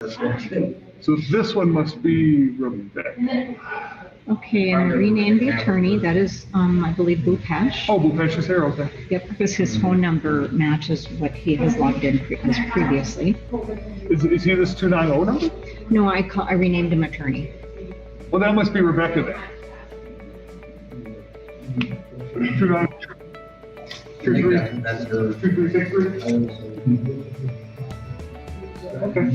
So this one must be Rebecca. Okay, and I renamed the attorney. That is, I believe, Bhupesh. Oh, Bhupesh is here, okay. Yep, because his phone number matches what he has logged in as previously. Is he this 290 number? No, I renamed him attorney. Well, that must be Rebecca then. 290. That's her. 2363? Okay.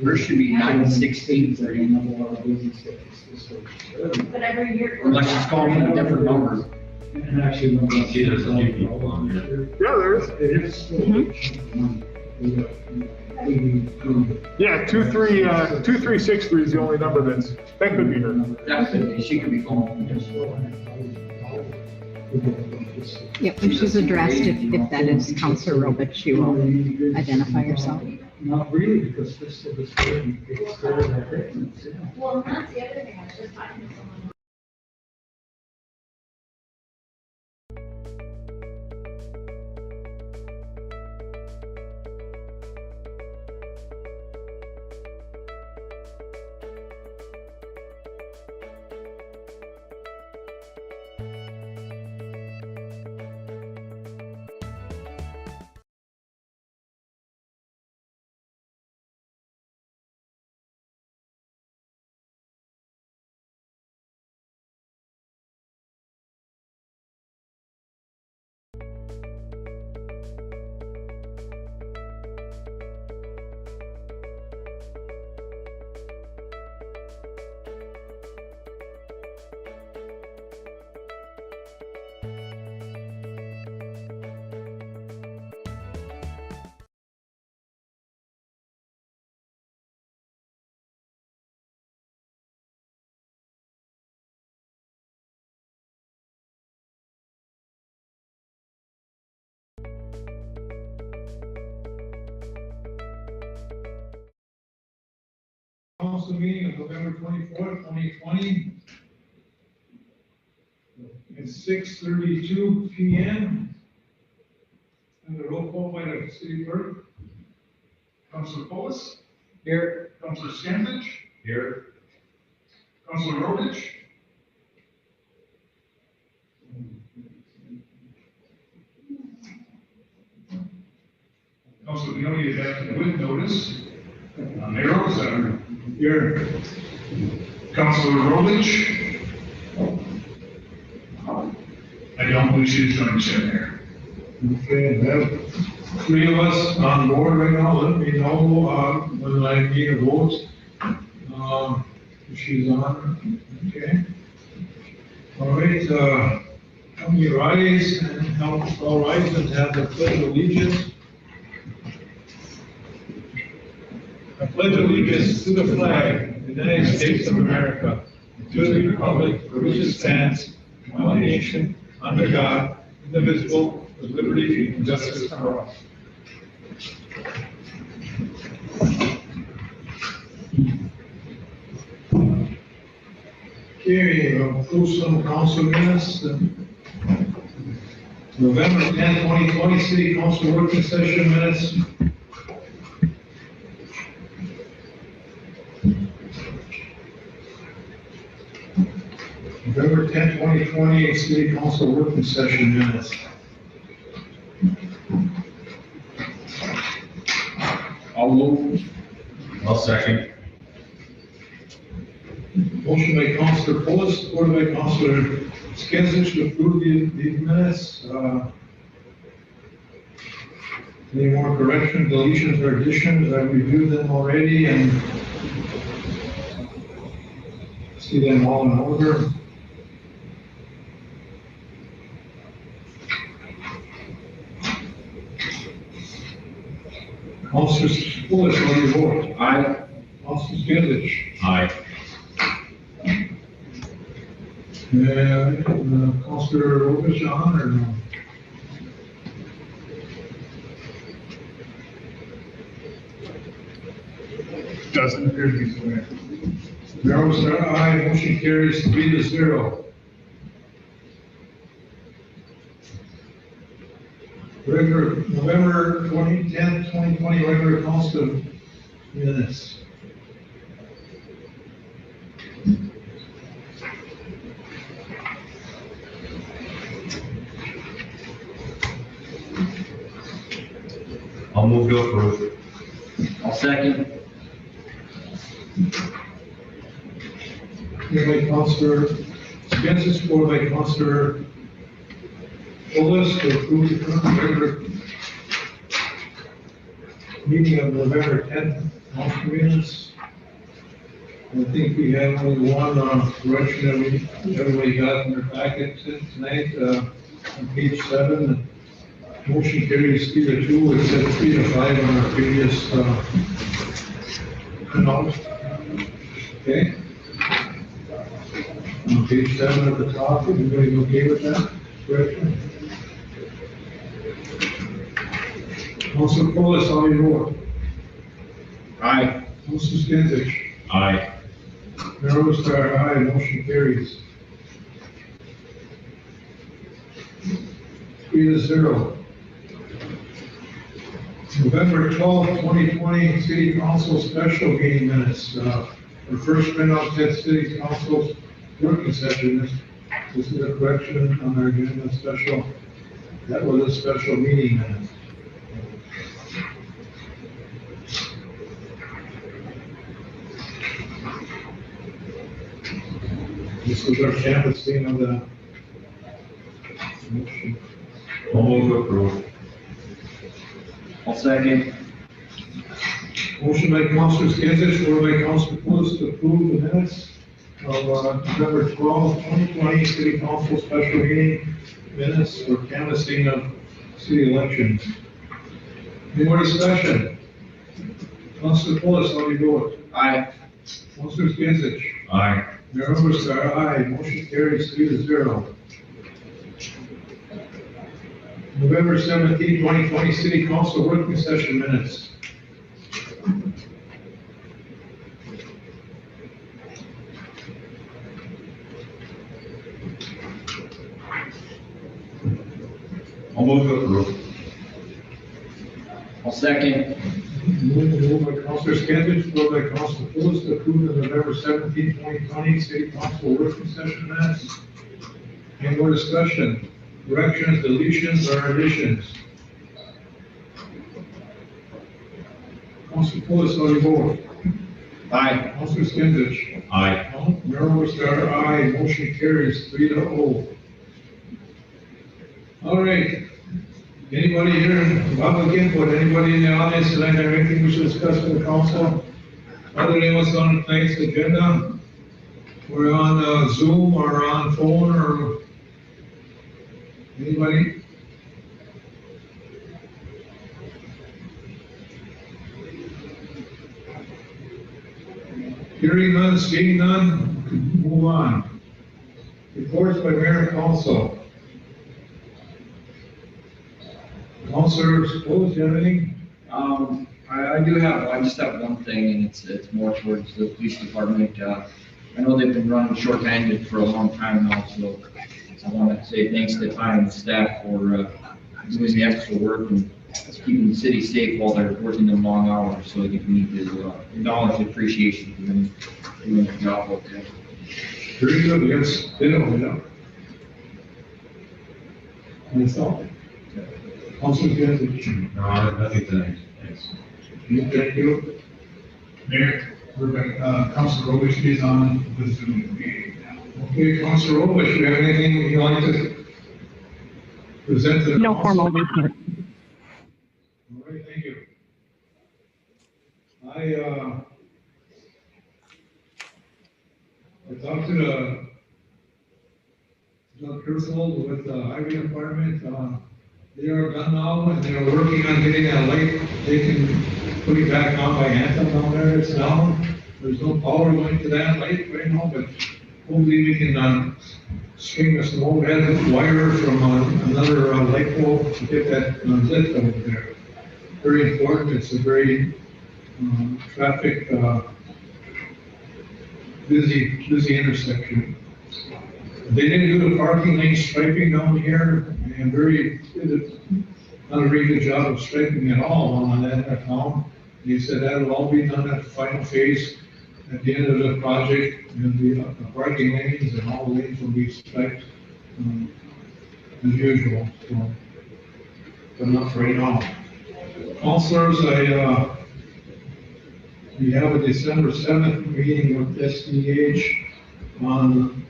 Yours should be 916 for you. But every year. Unless she's calling a different number. And actually, when you see there's a few people on there. Yeah, there is. Yeah, 2363 is the only number that could be her. That could be, she could be calling. Yep, and she's addressed if that is Counselor Robert, she will identify herself. Not really, because this is very, Well, that's the other thing, I was just talking to someone. Council meeting of November 24th, 2020. At 6:32 p.m. And the roll call by the city clerk. Councilor Polis? Here. Councilor Stanford? Here. Councilor Rovich? Councilor Leone is acting with notice. Mayor Rosen? Here. Councilor Rovich? I don't believe she's joining us yet, Mayor. Okay, we have three of us on board right now. Let me know, when I need a vote. If she's on, okay. All right, help me rise and help us all rise and have the pledge of allegiance. I pledge allegiance to the flag of the United States of America, to the republic for which it stands, one nation, under God, indivisible, with liberty and justice for all. Okay, we'll approve some council minutes. November 10th, 2020, city council working session minutes. November 10th, 2020, city council working session minutes. I'll move. I'll second. Motion by Councilor Polis, supported by Councilor Skinsich to approve the minutes. Any more corrections, deletions, or additions? I've reviewed them already and see them all in order. Councilor Polis, how do you vote? Aye. Councilor Skinsich. Aye. Councilor Rovich on or no? Doesn't appear to be so, Mayor. Darrell Star, aye, motion carries 3-0. Regular, November 2020 regular council minutes. I'll move to approve. I'll second. Moved by Councilor Kansas, supported by Councilor Olis to approve the current regular meeting of November 10th, council minutes. I think we have only one correction that everybody got in their packet tonight, on page 7. Motion carries 3-2, it said 3-5 on our previous note. Okay? On page 7 at the top, everybody okay with that correction? Councilor Polis, how do you vote? Aye. Councilor Skinsich? Aye. Mayor Overstar, aye, motion carries. 3-0. November 12th, 2020, City Council special meeting minutes. The first printout said City Council's working session. This is a correction on our agenda special. That was a special meeting minutes. This was our canvassing of the motion. I'll move to approve. I'll second. Motion by Councilor Skinsich, supported by Councilor Poulos to approve the minutes of November 12th, 2020, City Council special meeting minutes for canvassing of city elections. Any more discussion? Councilor Poulos, how do you vote? Aye. Councilor Skinsich? Aye. Mayor Overstar, aye. Motion carries 3-0. November 17th, 2020, City Council working session minutes. I'll move to approve. I'll second. Moved by Councilor Skinsich, supported by Councilor Poulos to approve the November 17th, 2020, City Council working session minutes. Any more discussion? Corrections, deletions, or additions? Councilor Poulos, how do you vote? Aye. Councilor Skinsich? Aye. Mayor Overstar, aye. Motion carries 3-0. All right. Anybody here, public input, anybody in the audience tonight have anything we should discuss with the council? Other than what's on tonight's agenda? We're on Zoom or on phone or anybody? Hearing none, seeing none, move on. Reports by mayor and council. Councilor, suppose you have anything? I do have, I just have one thing, and it's more towards the police department. I know they've been running short-handed for a long time now, so I want to say thanks to Ty and the staff for doing the extra work and keeping the city safe while they're working them long hours. So I think we need to acknowledge the appreciation for them doing their job out there. Very good, yes, ditto. That's all. Councilor Skinsich? No, nothing tonight. Thanks. Thank you. Mayor, Councilor Robish is on the Zoom meeting now. Okay, Councilor Robish, you have anything you'd like to present to the No council? formal report. All right, thank you. I talked to the Crystal with the highway department. They are done now, and they're working on getting that light. They can put it back on by Anthem down there. It's down. There's no power going to that light right now, but hopefully we can string a small red wire from another light pole to get that lit over there. Very important. It's a very traffic busy intersection. They didn't do the parking lane striping down here, and very, done a really good job of striping it all on that account. He said that'll all be done at the final phase at the end of the project, and the parking lanes and all the lanes will be striped, as usual, so. But not right now. Counselors, we have a December 7th meeting with SDH on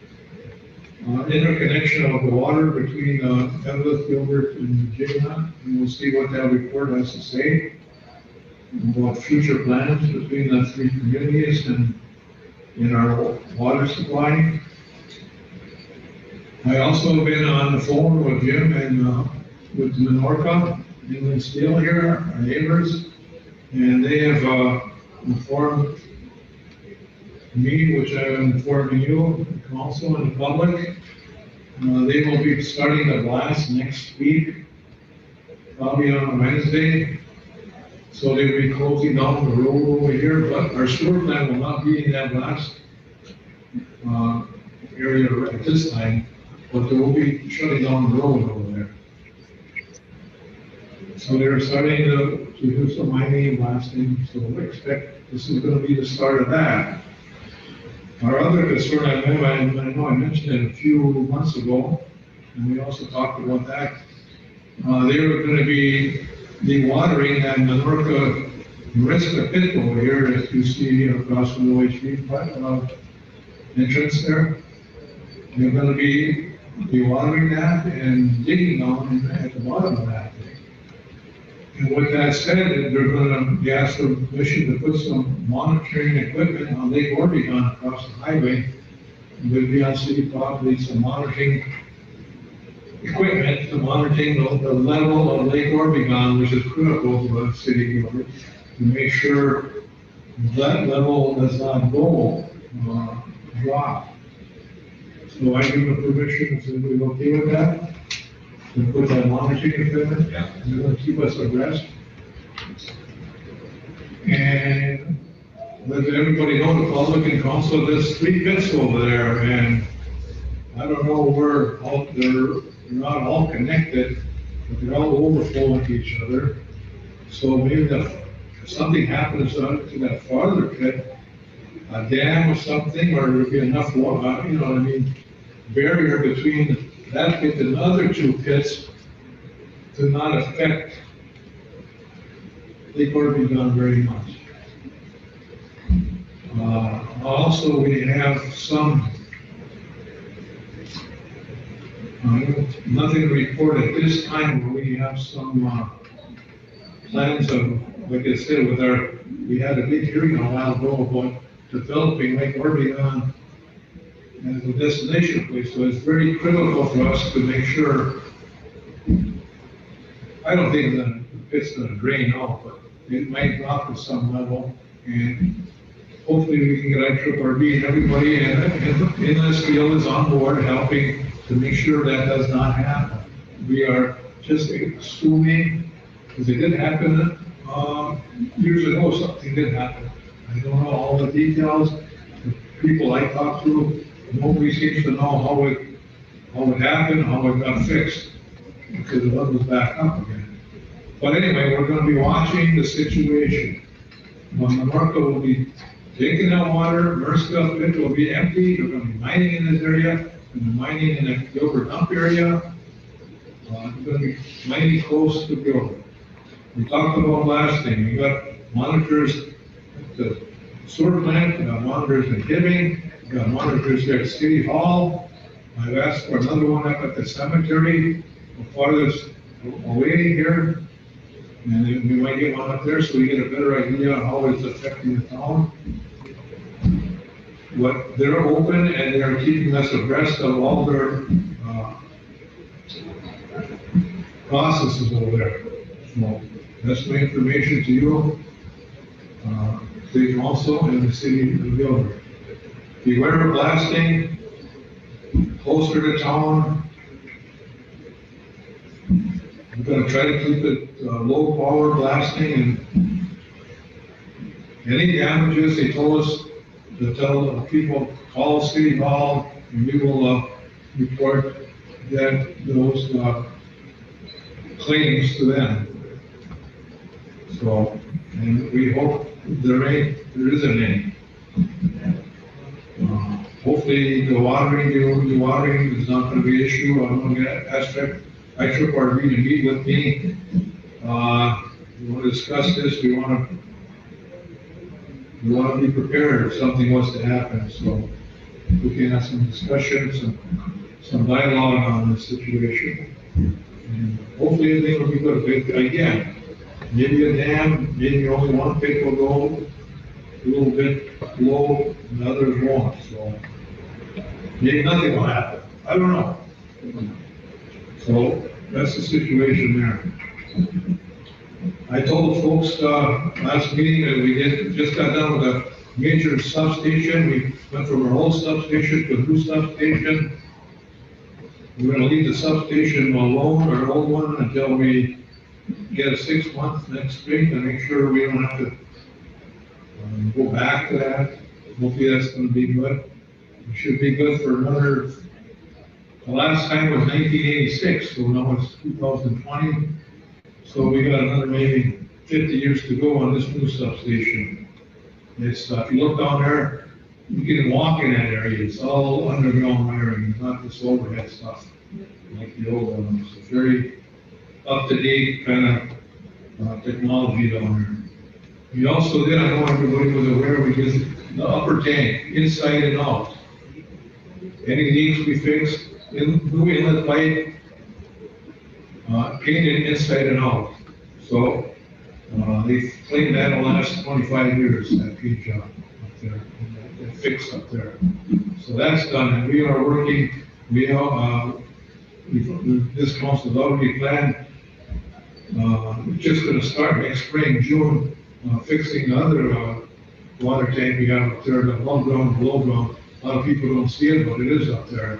interconnection of the water between Evelyn, Gilbert, and Virginia, and we'll see what that report has to say about future plans between the three communities and in our water supply. I also have been on the phone with Jim and with Menorca, England Steel here, our neighbors, and they have informed me, which I'm informing you, the council and the public. They will be starting the blast next week, probably on a Wednesday. So they will be closing down the road over here, but our sewer plant will not be in that blast area at this time, but they will be shutting down the road over there. So they're starting to do some mining and blasting, so we expect this is going to be the start of that. Our other concern, I know I mentioned it a few months ago, and we also talked about that. They were going to be dewatering that Menorca Mariska pit over here, as you see across from the OHV entrance there. They're going to be dewatering that and digging on at the bottom of that thing. And with that said, they're going to be asked for permission to put some monitoring equipment on Lake Oregon across the highway. There'll be on city property some monitoring equipment to monitoring the level of Lake Oregon, which is critical to the city of Gilbert, to make sure that level does not go drop. So I give them permission, so we're okay with that? To put that monitoring equipment, Yeah. they're going to keep us abreast. And let everybody know, the public and council, there's 3 pits over there, and I don't know where they're not all connected, but they're all overflowing to each other. So maybe if something happens to that farther pit, a dam or something, or there'll be enough water, barrier between that pit and the other 2 pits to not affect Lake Oregon very much. Also, we have some, nothing to report at this time, but we have some plans of, like I said, we had a big hearing a while ago about developing Lake Oregon as a destination place, so it's very critical for us to make sure. I don't think the pit's going to drain off, but it might drop to some level, and hopefully we can get IRRB and everybody in this field is on board helping to make sure that does not happen. We are just assuming, because it did happen years ago, something did happen. I don't know all the details. The people I talked to, nobody seems to know how it happened, how it got fixed, because the level's back up again. But anyway, we're going to be watching the situation. Menorca will be taking that water, Mariska pit will be empty, they're going to be mining in this area, and mining in the Gilbert dump area. They're going to be mining close to Gilbert. We talked about blasting. We got monitors at the sewer plant, we got monitors in Hibbing, we got monitors there at City Hall. I've asked for another one up at the cemetery, farthest away here. And then we might get one up there so we get a better idea of how it's affecting the town. But they're open and they're keeping us abreast of all their processes over there. So that's my information to you, also in the city of Gilbert. Beware of blasting closer to town. I'm going to try to keep it low power blasting, and any damages, they told us to tell the people, call City Hall, and we will report that those claims to them. So, and we hope there isn't any. Hopefully the watering is not gonna be an issue on one aspect. I took our to meet with me. We want to discuss this, we want to be prepared if something was to happen, so we can have some discussion, some dialogue on this situation. And hopefully everything will be good. But again, maybe a dam, maybe only one pit will go a little bit low and others won't, so maybe nothing will happen. I don't know. So that's the situation there. I told folks last meeting that we just got done with a major substation. We went from our old substation to a new substation. We're going to leave the substation alone, our old one, until we get a 6 month next spring to make sure we don't have to go back to that. Hopefully that's going to be good. It should be good for another. The last time was 1986, so now it's 2020. So we got another maybe 50 years to go on this new substation. It's, if you look down there, you can walk in that area. It's all underground wiring, not this overhead stuff like the old ones. It's very up-to-date kind of technology down there. We also did, I know everybody was aware, we did the upper tank, inside and out. Any leaks we fixed, new inlet pipe, painted inside and out. So, they've cleaned that in the last 25 years, that paint job up there, that fix up there. So that's done, and we are working, this council has already planned, we're just gonna start next spring, June, fixing the other, water tank we got up there, the above ground, below ground. A lot of people don't see it, but it is up there.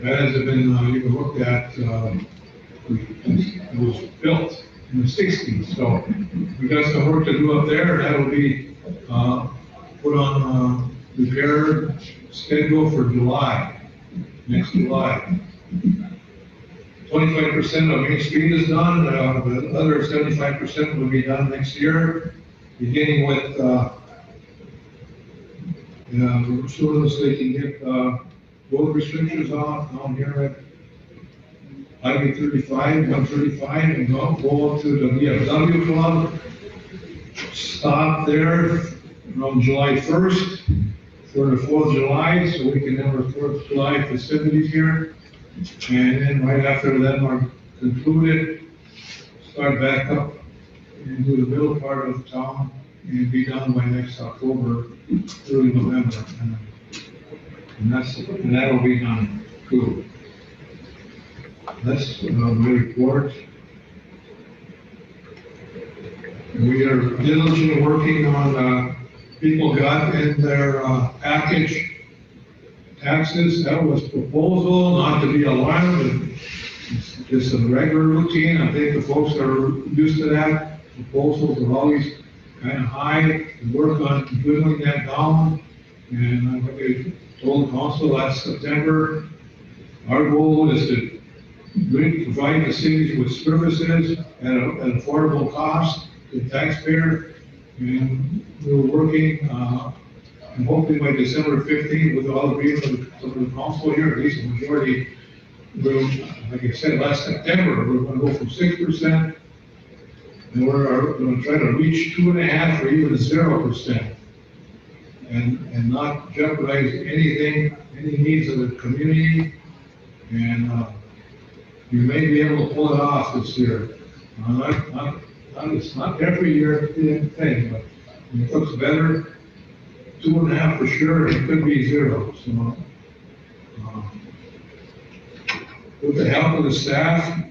As have been, you can look at, it was built in the 60s, so we got some work to do up there. That'll be put on repair schedule for July, next July. 25% of Main Street is done, the other 75% will be done next year, beginning with, as soon as they can get road restrictions off down here at Highway 35, 135, and go to the VFW club. Stop there on July 1st for the 4th of July, so we can have our 4th of July festivities here. And then right after that, we're concluded, start back up into the middle part of town and be done by next October, early November. And that'll be done too. That's my report. We are diligently working on, people got in their package taxes. That was proposal, not to be alarmed. It's just a regular routine. I think the folks are used to that. Proposals are always kind of high. We work on dwindling that down. And like I told the council last September, our goal is to provide the cities with services at an affordable cost to the taxpayer. And we're working, and hopefully by December 15th, with all agreement of the council here, at least the majority, like I said last September, we're going to go from 6%, and we're going to try to reach 2.5% or even 0%, and not jeopardize anything, any needs of the community. And you may be able to pull it off this year. It's not every year thing, but when it looks better, 2.5% for sure, it could be 0. So, with the help of the staff,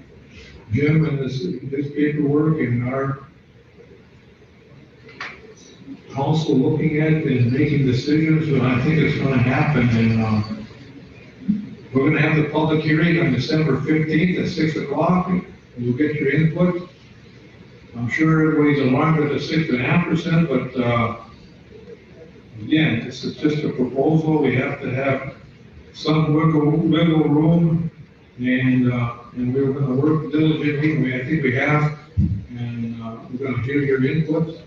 Jim and his paperwork and our council looking at it and making decisions, and I think it's going to happen. And we're going to have the public hearing on December 15th at 6 o'clock. We'll get your input. I'm sure everybody's alarmed at the 6.5%, but again, this is just a proposal. We have to have some wiggle room And we're gonna work diligently, I think we have, and, we're gonna hear your input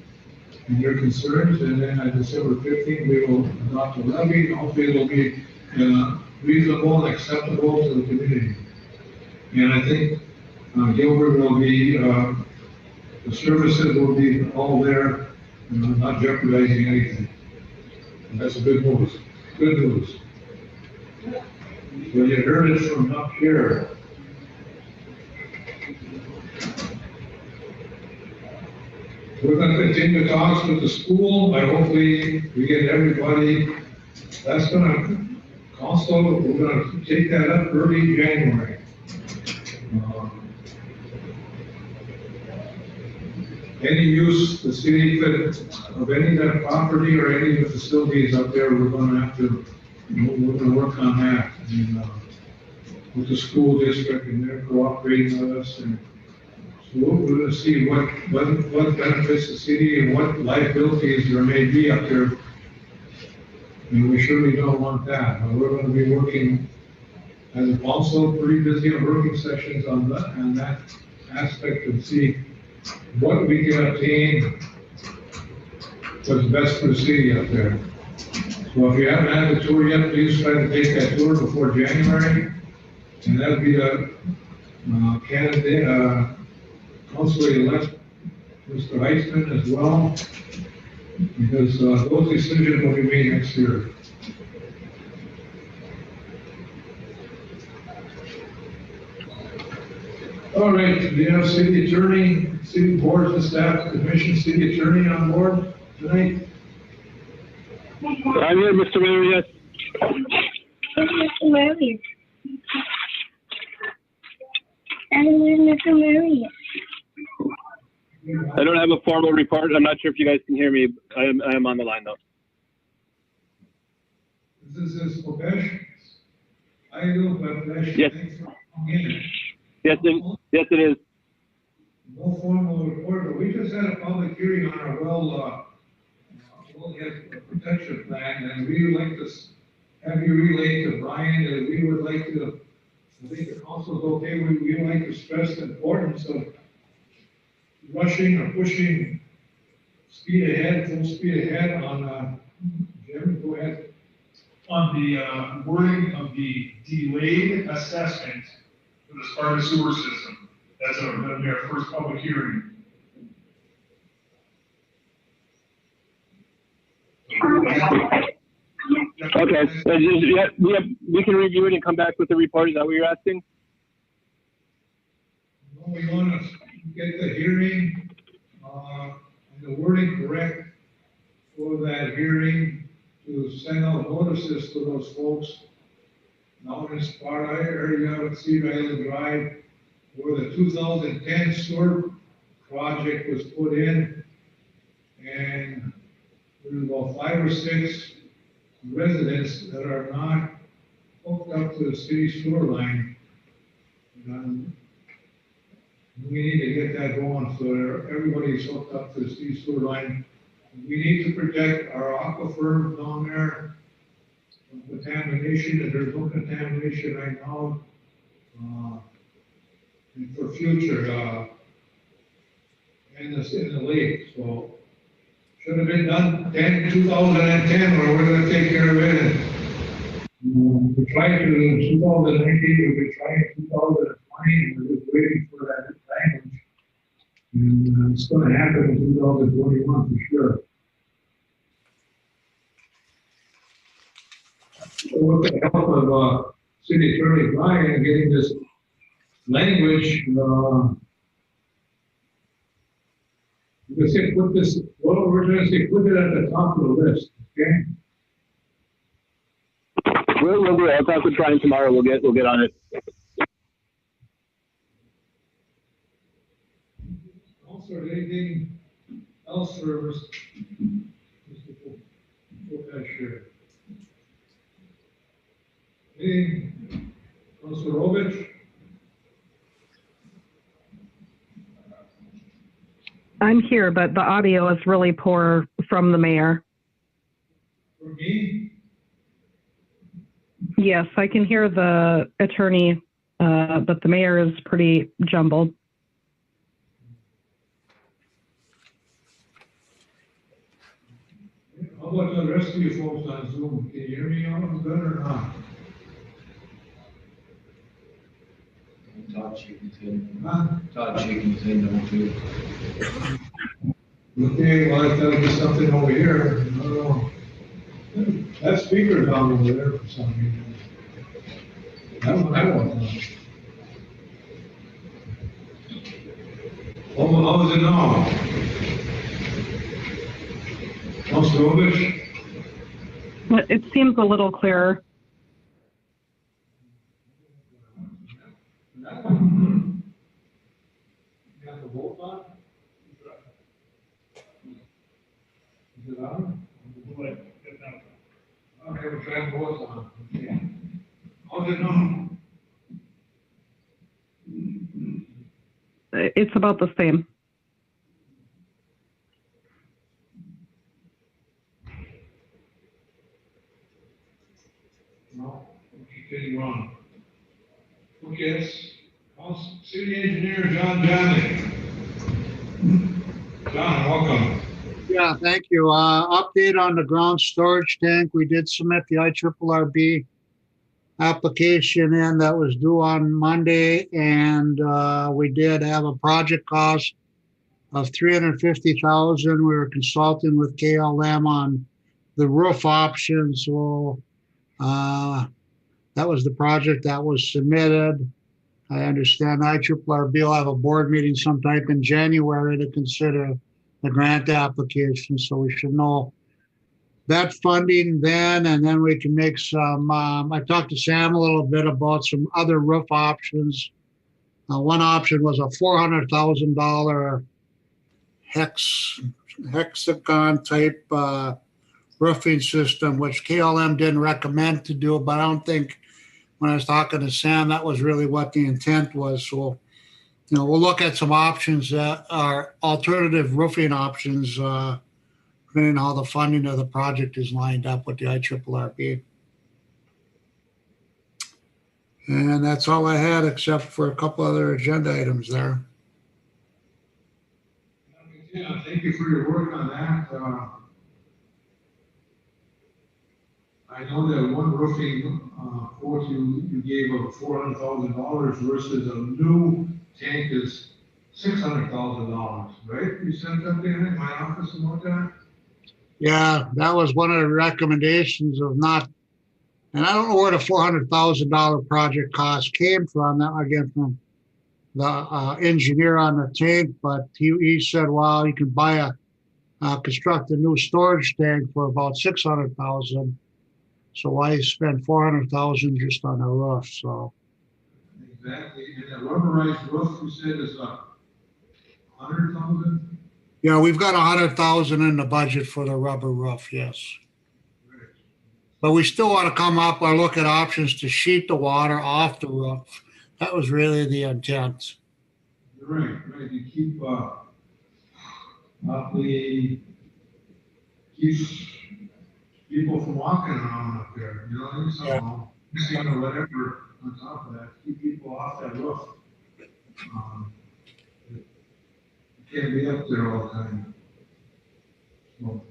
and your concerns, and then on December 15th, we will adopt a levy, and hopefully it'll be, reasonable and acceptable to the community. And I think, Gilbert will be, the services will be all there, not jeopardizing anything. And that's a good news, good news. So you heard it from up here. We're gonna continue talks with the school, but hopefully we get everybody, that's gonna, also, we're gonna take that up early January. Any use the city could, of any of that property or any of the facilities up there, we're gonna have to, we're gonna work on that. And, with the school district, and they're cooperating with us, and so we're gonna see what benefits the city and what liabilities there may be up there. And we surely don't want that, but we're gonna be working, as a council, pretty busy on working sessions on that aspect, and see what we can obtain what's best for the city up there. So if you haven't had the tour yet, please try to take that tour before January. And that'll be the candidate, councilor-elect, Mr. Heisman as well, because those decisions will be made next year. All right, do you have city attorney, city boards and staff, commission, city attorney on board tonight? I'm here, Mr. Mayor, yes. Mr. Mayor. And where's Mr. Maria? I don't have a formal report. I'm not sure if you guys can hear me. I am on the line though. This is Kopesh. I do, Kopesh. Yes. Thanks for coming in. Yes, it is. No formal report, but we just had a public hearing on our well protection plan, and we would like to have you relay to Brian that we would like to, I think the council's okay, we would like to stress the importance of rushing or pushing full speed ahead on, Jim, go ahead. On the wording of the delayed assessment for the Sparta sewer system. That's gonna be our first public hearing. Okay. We can review it and come back with the report. Is that what you're asking? No, we want to get the hearing, and the wording correct for that hearing to send out notices to those folks now in Sparta area with Cedar Island Drive, where the 2010 sewer project was put in, and there's about 5 or 6 residents that are not hooked up to the city sewer line. And we need to get that going so that everybody's hooked up to the city sewer line. We need to protect our aquifer down there from contamination, and there's no contamination right now. And for future, in the lake, so should have been done 2010, or we're gonna take care of it. And, we tried to in 2019, we tried in 2020, and we're just waiting for that language. And it's gonna happen in 2021 for sure. So with the help of City Attorney Brian getting this language, we're gonna say put this, well, we're gonna say put it at the top of the list, okay? We'll do it. I'll talk with Brian tomorrow. We'll get on it. Also, anything else for Mr. Cashier? Anything, Councilor Rovich? I'm here, but the audio is really poor from the mayor. For me? Yes, I can hear the attorney but the mayor is pretty jumbled. How about the rest of you folks on Zoom? Can you hear me all good or not? Todd shaking his head. Huh? Todd shaking his head no too. Okay, well, I thought it was something over here. I don't know. That speaker's on over there for some reason. That one. Oh, how is it now? Councilor Robich? It seems a little clearer. That one. You have the vote on? Is it on? Okay, we're trying to vote on. Okay. How's it now? It's about the same. No, continue on. Okay, it's City Engineer John Janick. John, welcome. Yeah, thank you. Update on the ground storage tank. We did submit the IRRB application in that was due on Monday, and we did have a project cost of $350,000. We were consulting with KLM on the roof option, so that was the project that was submitted. I understand IRRB will have a board meeting sometime in January to consider the grant application, so we should know that funding then, and then we can make some, I talked to Sam a little bit about some other roof options. One option was a $400,000 hexagon type roofing system, which KLM didn't recommend to do, but I don't think when I was talking to Sam, that was really what the intent was. So, you know, we'll look at some options that are alternative roofing options, depending on how the funding of the project is lined up with the IRRB. And that's all I had, except for a couple other agenda items there. Yeah, thank you for your work on that. I know that one roofing quote you gave of $400,000 versus a new tank is $600,000, right? You sent something in my office about that? Yeah, that was one of the recommendations of not, and I don't know where the $400,000 project cost came from. That again from the engineer on the tank, but he said, well, you can buy construct a new storage tank for about $600,000. So why spend $400,000 just on a roof? So exactly, and a rubberized roof you said is $100,000. yeah, we've got $100,000 in the budget for the rubber roof, yes. Right. But we still want to come up or look at options to sheet the water off the roof. That was really the intent. Right. You keep keeps people from walking around up there. You know, somehow, or whatever on top of that, keep people off that roof. You can't be up there all the time. So,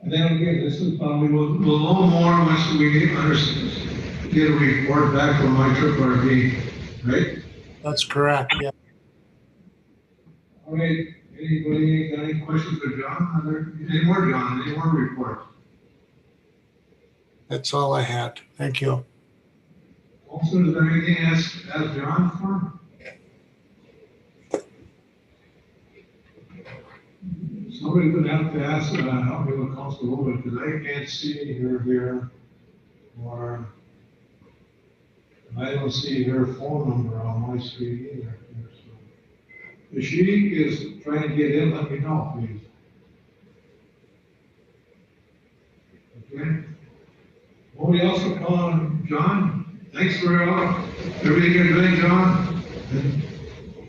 and then again, this is probably we'll know more once we understand, get a report back from IRRB, right? That's correct. Yeah. All right. Anybody got any questions for John? Any more, John? Any more reports? That's all I had. Thank you. Also, is there anything else ask John for? Somebody would have to ask, help me with Council Wood, because I can't see her here, or I don't see her phone number on my screen either. So, if she is trying to get in, let me know, please. Okay. Nobody else will call on John? Thanks for everything you're doing, John.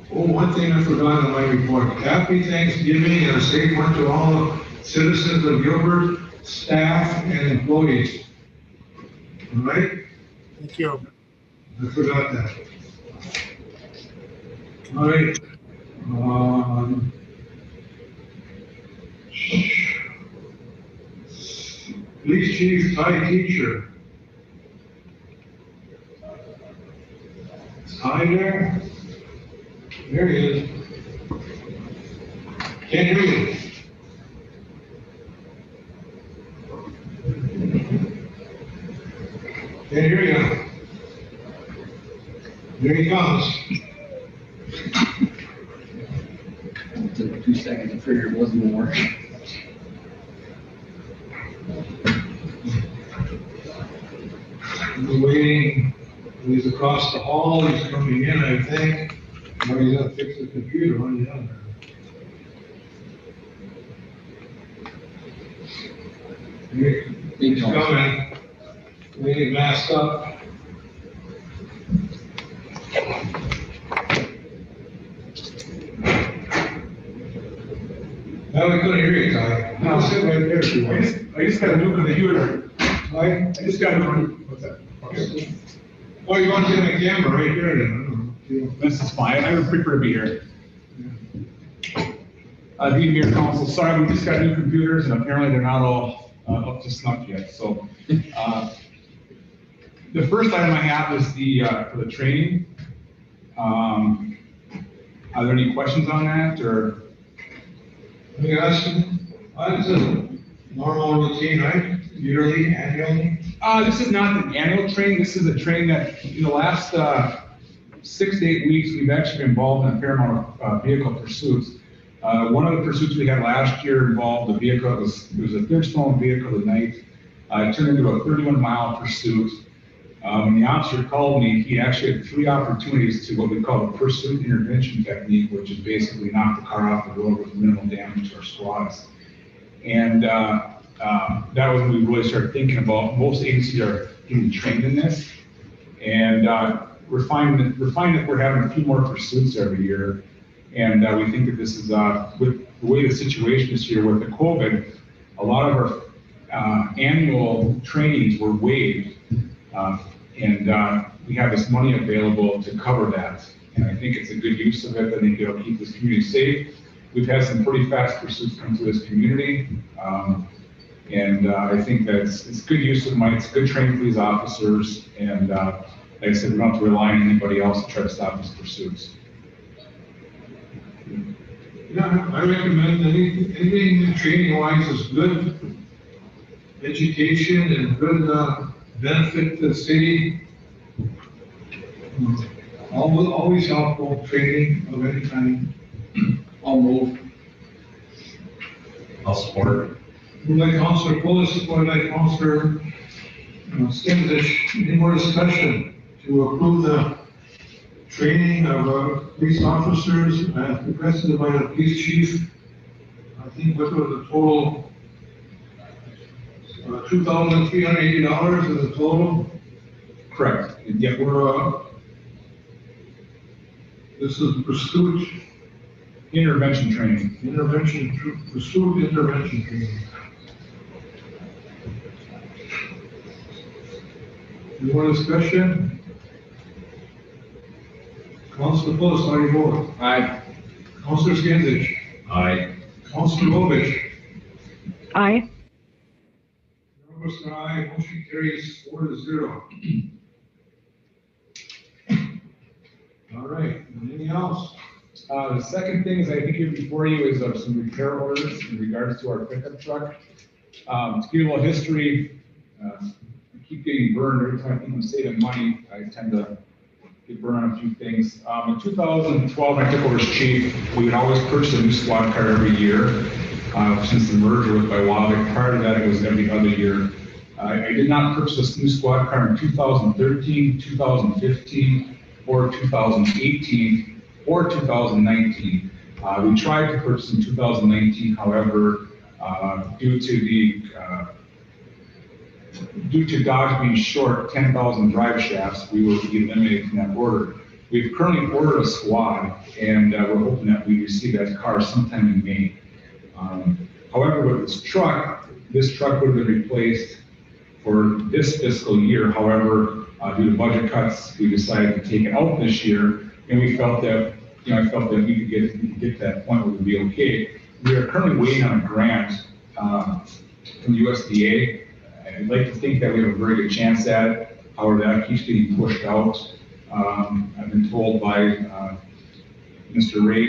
Oh, one thing I forgot in my report. Happy Thanksgiving and a safe one to all the citizens of Gilbert, staff, and employees. All right? Thank you. I forgot that. All right. Police chief, Thai teacher. Is Thai there? There he is. Can't hear you. Can't hear you. There he comes. It took 2 seconds to figure it wasn't gonna work. He's waiting. He's across the hall. He's coming in, I think. Or he's gonna fix the computer on the other. He's coming. We need masked up. Now we couldn't hear you, Ty. Now sit right there if you want. I just got a new computer. Ty? I just got a new, what's that? Okay. Oh, you want to get a camera right there then? This is fine, I would prefer to be here. Being here, council, sorry, we just got new computers and apparently they're not all up to snuff yet, so. The first item I have is for the training. Are there any questions on that, or? Let me ask you, this is a normal routine, right? Yearly, annually? This is not an annual training, this is a training that in the last 6 to 8 weeks, we've actually been involved in a fair amount of vehicle pursuits. One of the pursuits we had last year involved a vehicle, it was a third stolen vehicle at night. It turned into a 31-mile pursuit. When the officer called me, he actually had 3 opportunities to what we call a pursuit intervention technique, which is basically knock the car off the road with minimal damage to our squads. And that was when we really started thinking about, most agencies are getting trained in this. And we're finding that we're having a few more pursuits every year. And we think that this is, with the way the situation is here with the COVID, a lot of our annual trainings were waived. And we have this money available to cover that. And I think it's a good use of it. I think it'll keep this community safe. We've had some pretty fast pursuits come through this community. And I think that it's good use of money. It's good training for these officers. And like I said, we don't have to rely on anybody else to try to stop these pursuits. Yeah, I recommend anything training-wise is good. Education and good benefit to the city. Always helpful training of any kind. I'll move. I'll support. Moved by Councilor Pulis, supported by Councilor Skinsich. Any more discussion to approve the training of police officers as requested by the police chief? I think what was the total? $2,380 is the total. Correct. Yeah. This is pursuit. Intervention training. Pursuit intervention training. Any more discussion? Councilor Pulis, how do you vote? Aye. Councilor Skinsich. Aye. Councilor Lovich. Aye. Aye, motion carries 4-0. All right, anything else? The second thing is I think here before you is some repair orders in regards to our pickup truck. To give you a little history, I keep getting burned every time I think I'm saving money. I tend to get burned on a few things. In 2012, when I took over as chief, we would always purchase a new squad car every year. Since the merger with Biwavic, prior to that it was every other year. I did not purchase a new squad car in 2013, 2015, or 2018, or 2019. We tried to purchase in 2019, however, due to Dodge being short 10,000 drive shafts, we will be eliminated from that order. We've currently ordered a squad, and we're hoping that we receive that car sometime in May. However, with this truck would have been replaced for this fiscal year. However, due to budget cuts, we decided to take it out this year, and we felt that I felt that we could get to that point where it would be okay. We are currently waiting on a grant from USDA. I'd like to think that we have a very good chance at it. However, that keeps getting pushed out. I've been told by Mr. Ray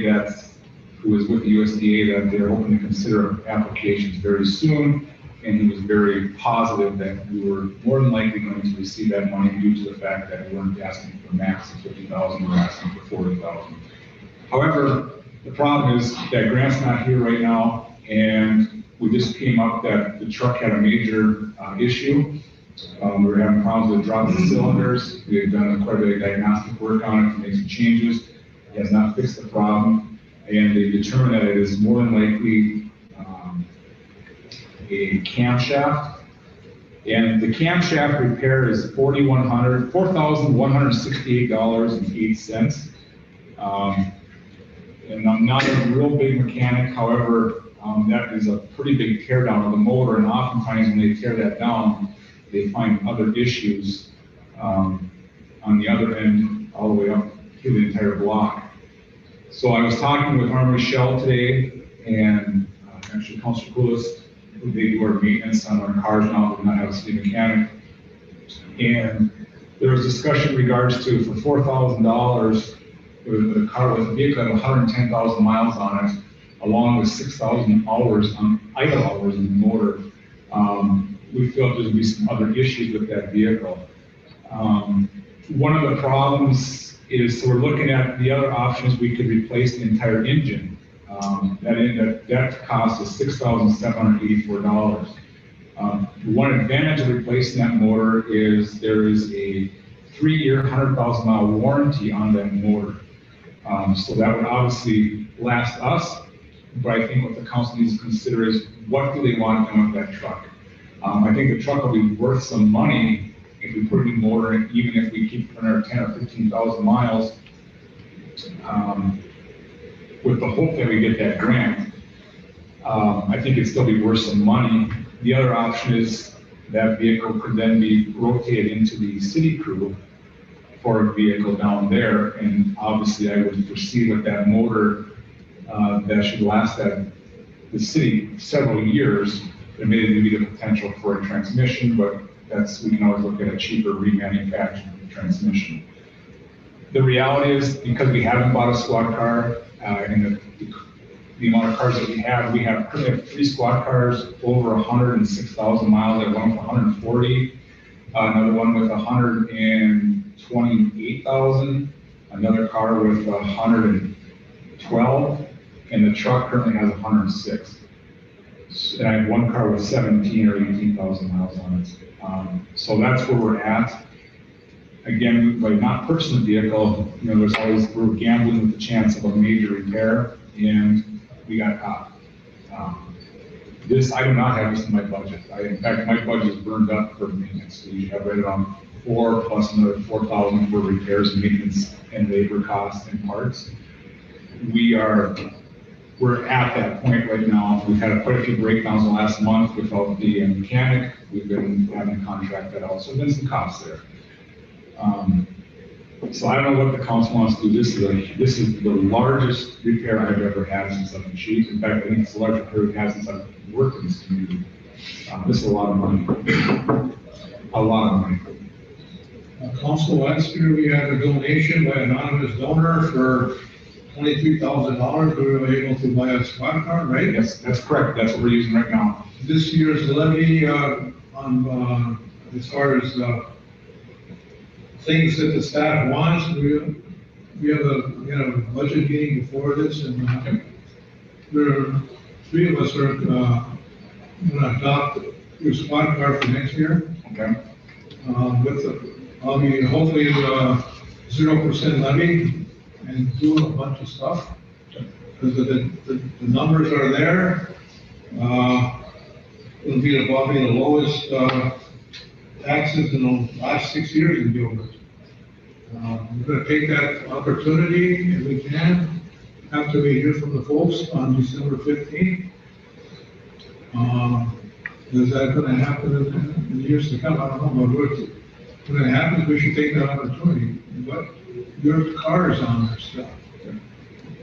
who is with the USDA that they're hoping to consider applications very soon. And he was very positive that we were more than likely going to receive that money due to the fact that we weren't asking for max of 50,000, we were asking for 40,000. However, the problem is that grant's not here right now, and we just came up that the truck had a major issue. We were having problems with dropping cylinders. We had done quite a bit of diagnostic work on it to make some changes. It has not fixed the problem, and they determined that it is more than likely a camshaft. And the camshaft repair is $4,168.08. And I'm not a real big mechanic, however, that is a pretty big tear down of the motor, and oftentimes when they tear that down, they find other issues on the other end, all the way up through the entire block. So I was talking with Armory Shell today, and actually Councilor Poulos, they do our maintenance on our cars now, we do not have a city mechanic. And there was discussion in regards to, for $4,000, with a car with a vehicle that had 110,000 miles on it, along with 6,000 hours on idle hours in the motor, we felt there'd be some other issues with that vehicle. One of the problems is, so we're looking at the other options, we could replace the entire engine. That cost is $6,784. One advantage of replacing that motor is there is a 3-year, 100,000-mile warranty on that motor. So that would obviously last us, but I think what the council needs to consider is what do they want done with that truck? I think the truck will be worth some money if we put a new motor in, even if we keep it under 10 or 15,000 miles, with the hope that we get that grant. I think it'd still be worth some money. The other option is that vehicle could then be rotated into the city crew for a vehicle down there, and obviously I would foresee with that motor that should last the city several years. There may be the potential for a transmission, but we can always look at a cheaper remanufactured transmission. The reality is, because we haven't bought a squad car, and the amount of cars that we currently have 3 squad cars over 106,000 miles. I have one with 140, another one with 128,000, another car with 112, and the truck currently has 106. And I have one car with 17 or 18,000 miles on it. So that's where we're at. Again, by not purchasing the vehicle, we're gambling with the chance of a major repair, and we got caught. I do not have this in my budget. In fact, my budget is burned up for maintenance. We have right around 4 plus another 4,000 for repairs and maintenance and labor costs and parts. We're at that point right now. We've had quite a few breakdowns the last month without the mechanic. We've been having to contract that out, so there's been some costs there. So I don't know what the council wants to do. This is the largest repair I've ever had since I've been chief. In fact, I think it's the largest repair we've had since I've worked in this community. This is a lot of money. A lot of money. Council, last year we had a donation by an anonymous donor for $23,000. We were able to buy a squad car, right? Yes, that's correct. That's what we're using right now. This year's levy as far as things that the staff wants, we had a budget meeting before this, and there are 3 of us are going to adopt your squad car for next year. Okay. Hopefully 0% levy and do a bunch of stuff, because the numbers are there. It'll be probably the lowest taxes in the last 6 years in Gilbert. We're going to take that opportunity if we can. After we hear from the folks on December 15th. Is that going to happen in the years to come? I don't know, but when it happens, we should take that opportunity. But your car is on there still.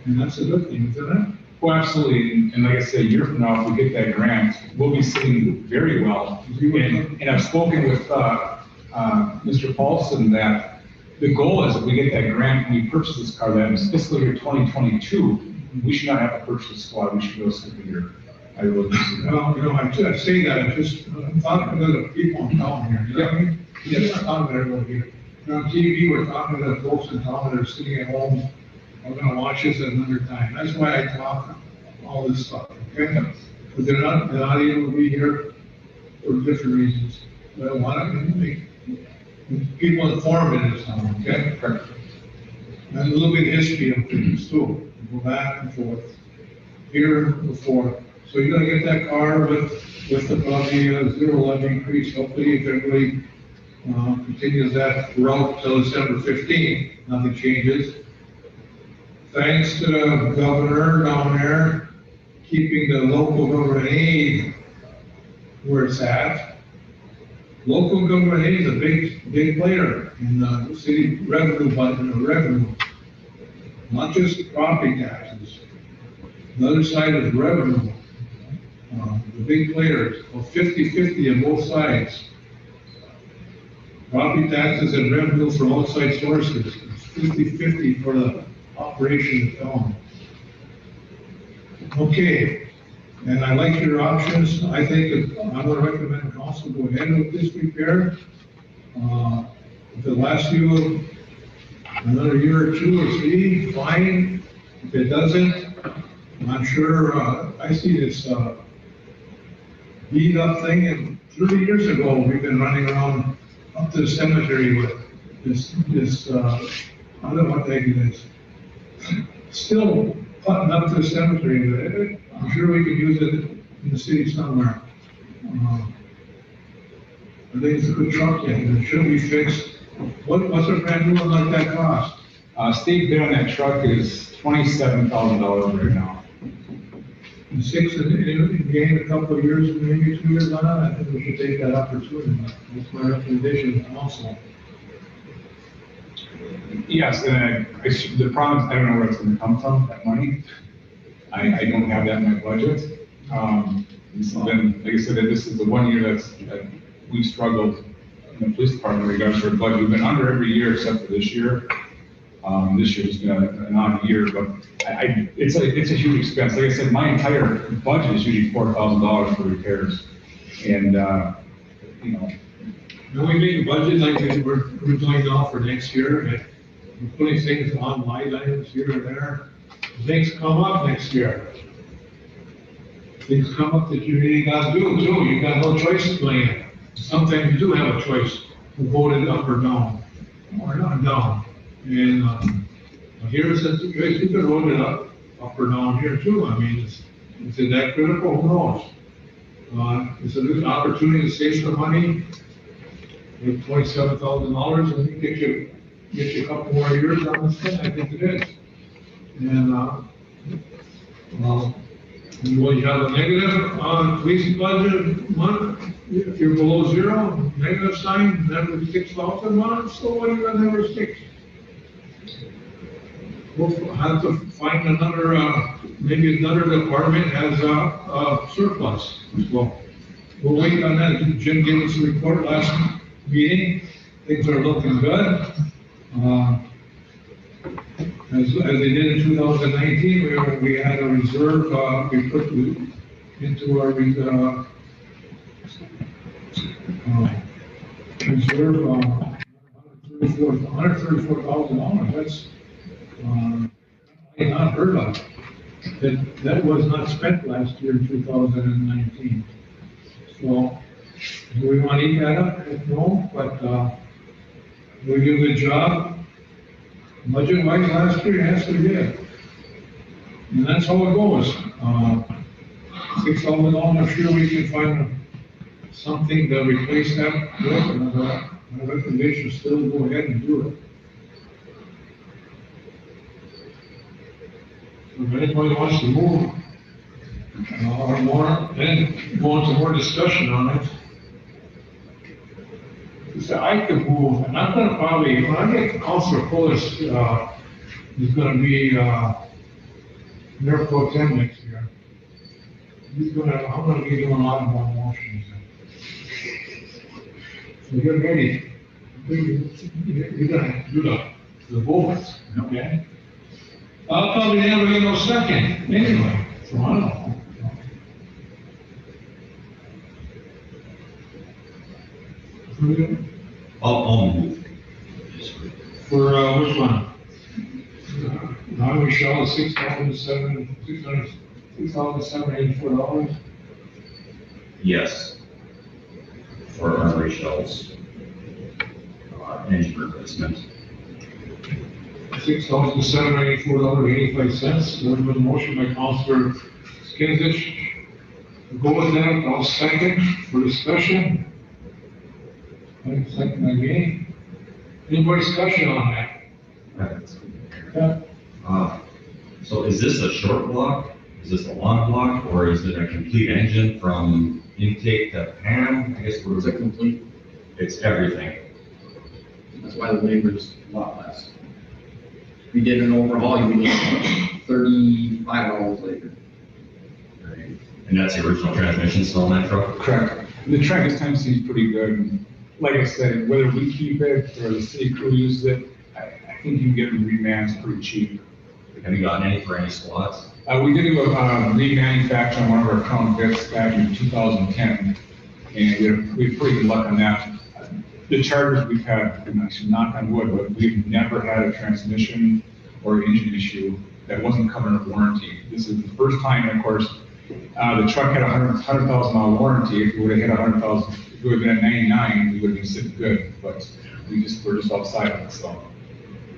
And that's a good thing, isn't it? Well, absolutely, and like I said, a year from now, if we get that grant, we'll be sitting very well. And I've spoken with, Mr. Paulson that the goal is if we get that grant and we purchase this car, that is fiscal year 2022, we should not have to purchase a squad, we should go skip a year. I really do see that. Well, you know, I say that, I just, I'm talking to the people in town here, you know what I mean? Yes, I'm talking to everybody here. You know, on TV, we're talking to the folks in town that are sitting at home, are gonna watch this at another time. That's why I talk all this stuff, okay? But they're not able to be here for different reasons. But I want to make people informed in this town, okay? And a little bit of history of things too, go back and forth, here before. So you're gonna get that car with the probably zero levy increase, hopefully if everybody continues that route till December 15th, nothing changes. Thanks to the governor down there, keeping the local government aid where it's at. Local government aid is a big player in the city revenue budget or revenue, not just property taxes. The other side is revenue. The big players, 50-50 on both sides. Property taxes and revenue from outside sources, it's 50-50 for the operation of the town. Okay, and I like your options. I think that I would recommend council go ahead with this repair. If it lasts you another year or 2 or 3, fine. If it doesn't, I'm sure, I see this, beat up thing, and 30 years ago, we've been running around up to the cemetery with this, I don't know what the heck it is. Still putting up to the cemetery with it. I'm sure we could use it in the city somewhere. I think it's a good truck, and it should be fixed. What's a brand new one like that cost? State bid on that truck is $27,000 right now. And 6, and gain a couple of years, maybe 2 years on it, I think we should take that opportunity. That's my recommendation also. Yes, and the problem is, I don't know where it's gonna come from, that money. I don't have that in my budget. This has been, like I said, this is the 1 year that we've struggled in the police department in regards to our budget. We've been under every year except for this year. This year's been an odd year, but it's a huge expense. Like I said, my entire budget is usually $4,000 for repairs. And, you know. When we make a budget like we're doing now for next year, and we're putting things on line items here and there, things come up next year. Things come up that you really got to do too. You got no choice in doing it. Sometimes you do have a choice to vote it up or down, or not down. And here's a situation, you could roll it up or down here too. I mean, is it that critical? Who knows? It's a good opportunity to save some money. With $27,000, and get you a couple more years on this thing. I think it is. And will you have a negative police budget month? If you're below zero, negative sign, number 6,000 months. So what do you got number 6? We'll have to find another, maybe another department has a surplus. Well, we'll wait on that. Jim gave us a report last meeting. Things are looking good. As they did in 2019, we had a reserve, we put into our reserve, $134,000. That's not heard of. That was not spent last year in 2019. So, do we want to eat that up? No, but we did a good job. Budget-wise last year, yes, we did. And that's how it goes. $6,000, I'm sure we can find something to replace that with, and my recommendation is still go ahead and do it. If anybody wants to move, or more, then go into more discussion on it. So I could move, and I'm gonna probably, when I get Councilor Pullis, is gonna be, Mayor Pro Tem next year. I'm gonna be doing a lot more motions. So get ready. You're gonna do the votes, okay? I'll probably never get no second, anyway, so I don't know. I'll move. For, which one? Non-Michelle, $6,784. Yes. For our shells. Engine replacement. $6,784.85. There's been a motion by Councilor Skinsich. Go with that, I'll second for discussion. Second again. Any more discussion on that? Yeah. So is this a short block? Is this a long block, or is it a complete engine from intake to pan? I guess what is It's a it? complete, It's everything. that's why the labor's a lot less. If we did an overhaul, you'd be looking at $35 later. And that's the original transmission still on that truck? Correct. The track this time seems pretty good. Like I said, whether we keep it or the city crew uses it, I think you can get them remans pretty cheap. Have you gotten any for any squats? We did do a remanufacture on one of our Crown Vics back in 2010, and we had pretty good luck on that. The Chargers we've had, and I should knock on wood, but we've never had a transmission or engine issue that wasn't covered under warranty. This is the first time, and of course, the truck had a 100,000 mile warranty. If we would have hit 100,000, if we would have been at 99, we would have been sitting good, but we're just outside of it, so.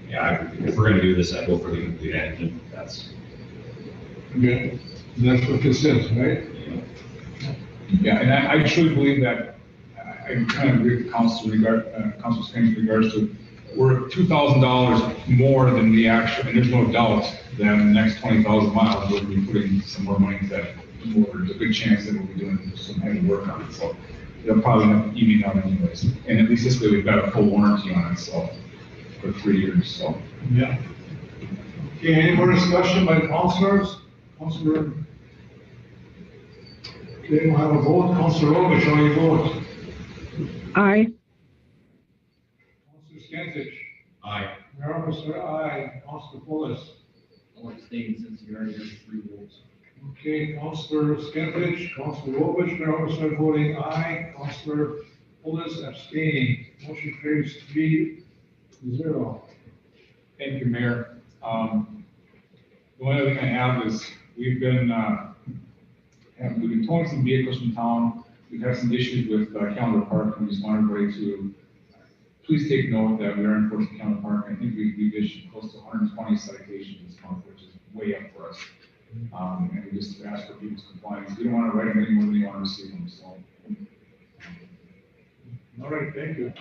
Yeah, if we're gonna do this, I'd go for the complete engine. That's, Okay. That's what this is, right? Yeah, and I truly believe that, I kind of agree with Council Skins in regards to, we're $2,000 more than the actual, and there's no doubt that in the next 20,000 miles, we'll be putting some more money into that motor. There's a good chance that we'll be doing some heavy work on it, so it'll probably end up evening out anyways. And at least this way, we've got a full warranty on it, so, for 3 years, so. Yeah. Okay, any more discussion by councilors? Councilor? Okay, we'll have a vote. Councilor Robish, how do you vote? Aye. Councilor Skinsich? aye. Mayor Officer, aye. Councilor Pulis? I'll abstain since you already have 3 votes. Okay, Councilor Skinsich, Councilor Robish, Mayor Officer voting aye. Councilor Pulis abstaining. Motion carries 3-0. Thank you, Mayor. The only other thing I have is, we've been towing some vehicles from town. We've had some issues with Calendar Park, and we just want everybody to please take note that we are enforcing Calendar Park. I think we've issued close to 120 citations this month, which is way up for us. And we just ask for people's compliance. We don't want to write them any more than we want to receive them, so. All right, thank you.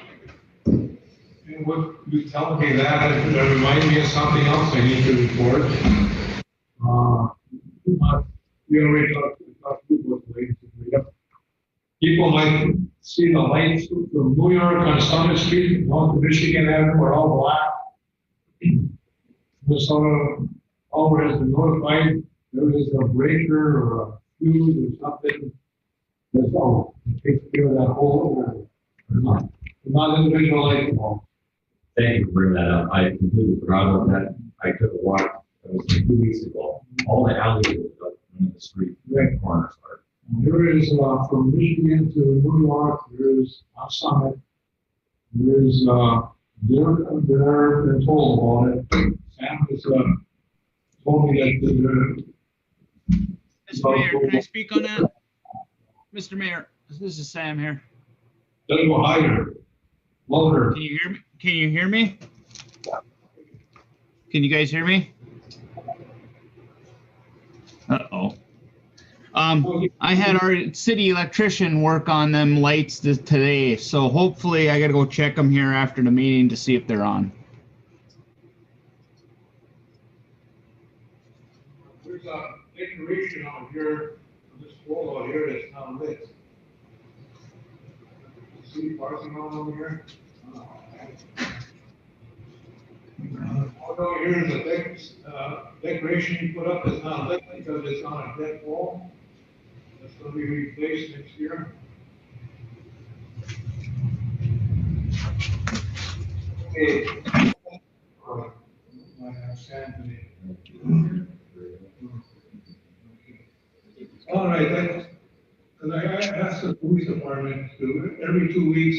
And what you telling me that reminds me of something else I need to report. We already talked about the lights. People might see the lights from New York on Summit Street, going to Michigan Avenue, are all black. Minnesota always has been notified there is a breaker or a fuse or something. That's all. Take care of that whole area. Not individual light bulb. Thank you for bringing that up. I completely forgot about that. I took a walk, it was 2 weeks ago. All the alleyways up in the street, right corners are. There is, from Michigan to New York, there is a summit. There is, they're been told about it. Sam has, told me that Mr. Mayor, can I speak on that? Mr. Mayor, this is Sam here. doesn't go higher, lower. Can you hear me? Can you hear me? Can you guys hear me? Uh-oh. I had our city electrician work on them lights today, so hopefully I gotta go check them here after the meeting to see if they're on. There's a decoration out here, on this wall out here that's not lit. See parking on over here? Although here's a decoration you put up is not lit because it's on a dead wall. That's gonna be replaced next year. Okay. I understand today. All right, because I asked the police department to, every 2 weeks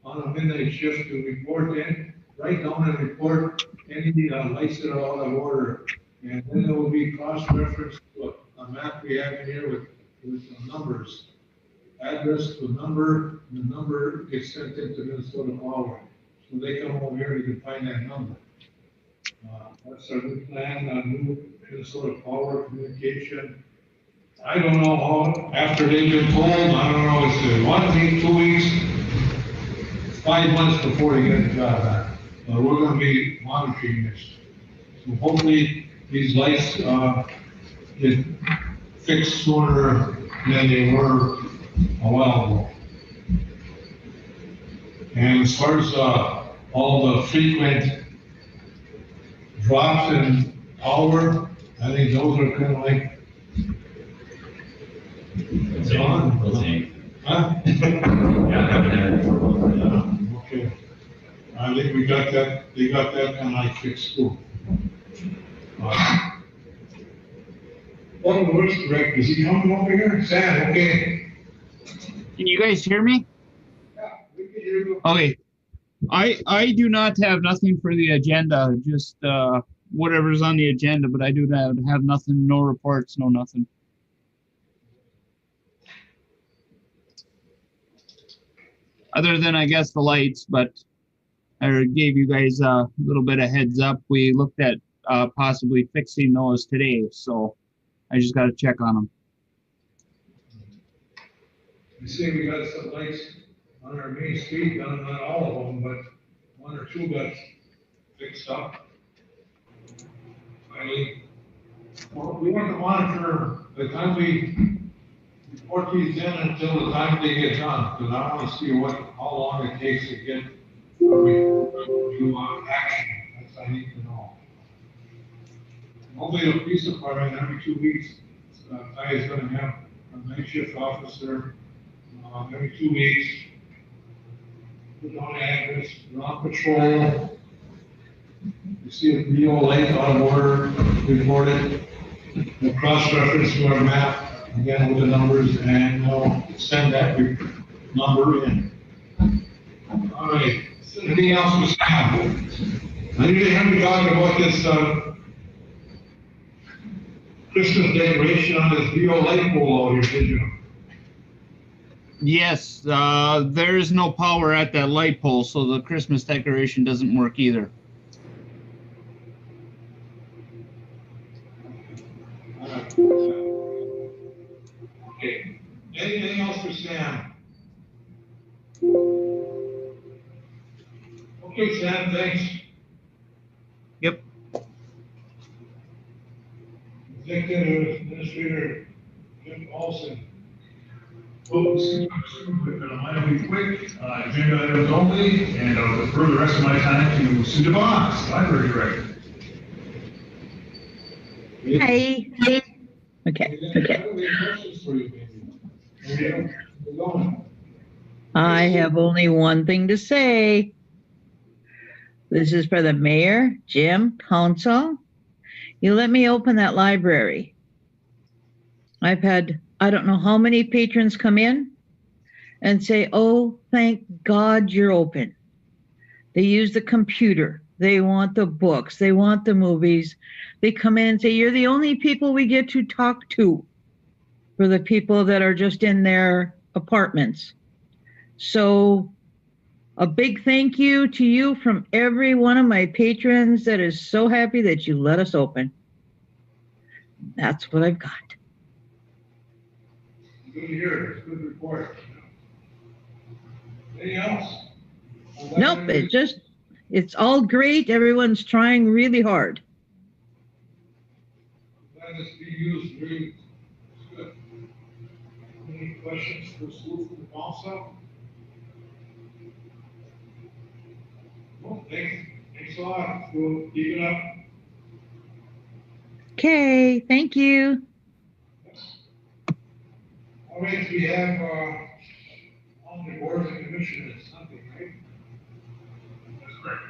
on a midnight shift to report in, write down and report any lights that are out of order. And then there will be cross-reference to a map we have in here with numbers. Address to a number, and the number gets sent into Minnesota Power. So they come over here, you can find that number. That's our new plan, new Minnesota Power communication. I don't know how, after they've been told, I don't know, it's 1 week, 2 weeks, 5 months before they get the job back. We're gonna be monitoring this. So hopefully, these lights, get fixed sooner than they were a while ago. And as far as, all the frequent drops in power, I think those are kind of like, huh? Yeah, I haven't had it for a while. Yeah, okay. I think we got that, they got that kind of like fixed too. Public Works Director, is he coming over here? Sam, okay. Can you guys hear me? Yeah, we can hear you. Okay. I do not have nothing for the agenda, just whatever's on the agenda, but I do not have nothing, no reports, no nothing. Other than, I guess, the lights, but I gave you guys a little bit of heads up. We looked at possibly fixing those today, so I just got to check on them. You see, we got some lights on our main street, not all of them, but 1 or 2 got fixed up. Finally, well, we want to monitor the time we report these in until the time they get done, because I want to see how long it takes to get to action. That's what I need to know. Hopefully, the police department every 2 weeks, Ty is going to have a night shift officer every 2 weeks. Put on address, we're on patrol. You see a video light out of order, report it. We'll cross-reference to our map, again with the numbers, and we'll send that number in. All right, anything else with Sam? I usually have you talking about this Christmas decoration on this video light pole out here, did you? Yes, there is no power at that light pole, so the Christmas decoration doesn't work either. Okay, anything else for Sam? Okay, Sam, thanks. Yep. Executive Administrator Jim Olson. Well, mine will be quick, agenda items only, and I'll defer the rest of my time to Sue DeVos, Library Director. Hi. Okay. I have only one thing to say. This is for the mayor, Jim, council. You let me open that library. I've had, I don't know how many patrons come in and say, oh, thank God you're open. They use the computer. They want the books. They want the movies. They come in and say, you're the only people we get to talk to for the people that are just in their apartments. So a big thank you to you from every one of my patrons that is so happy that you let us open. That's what I've got. Good to hear. It's a good report. Anything else? Nope, it's all great. Everyone's trying really hard. Glad it's being used really good. Any questions for Sue from the council? Well, thanks Thanks a lot. We'll keep it up. Okay, thank you. All right, we have, on the board and commissioners, something, right? That's correct,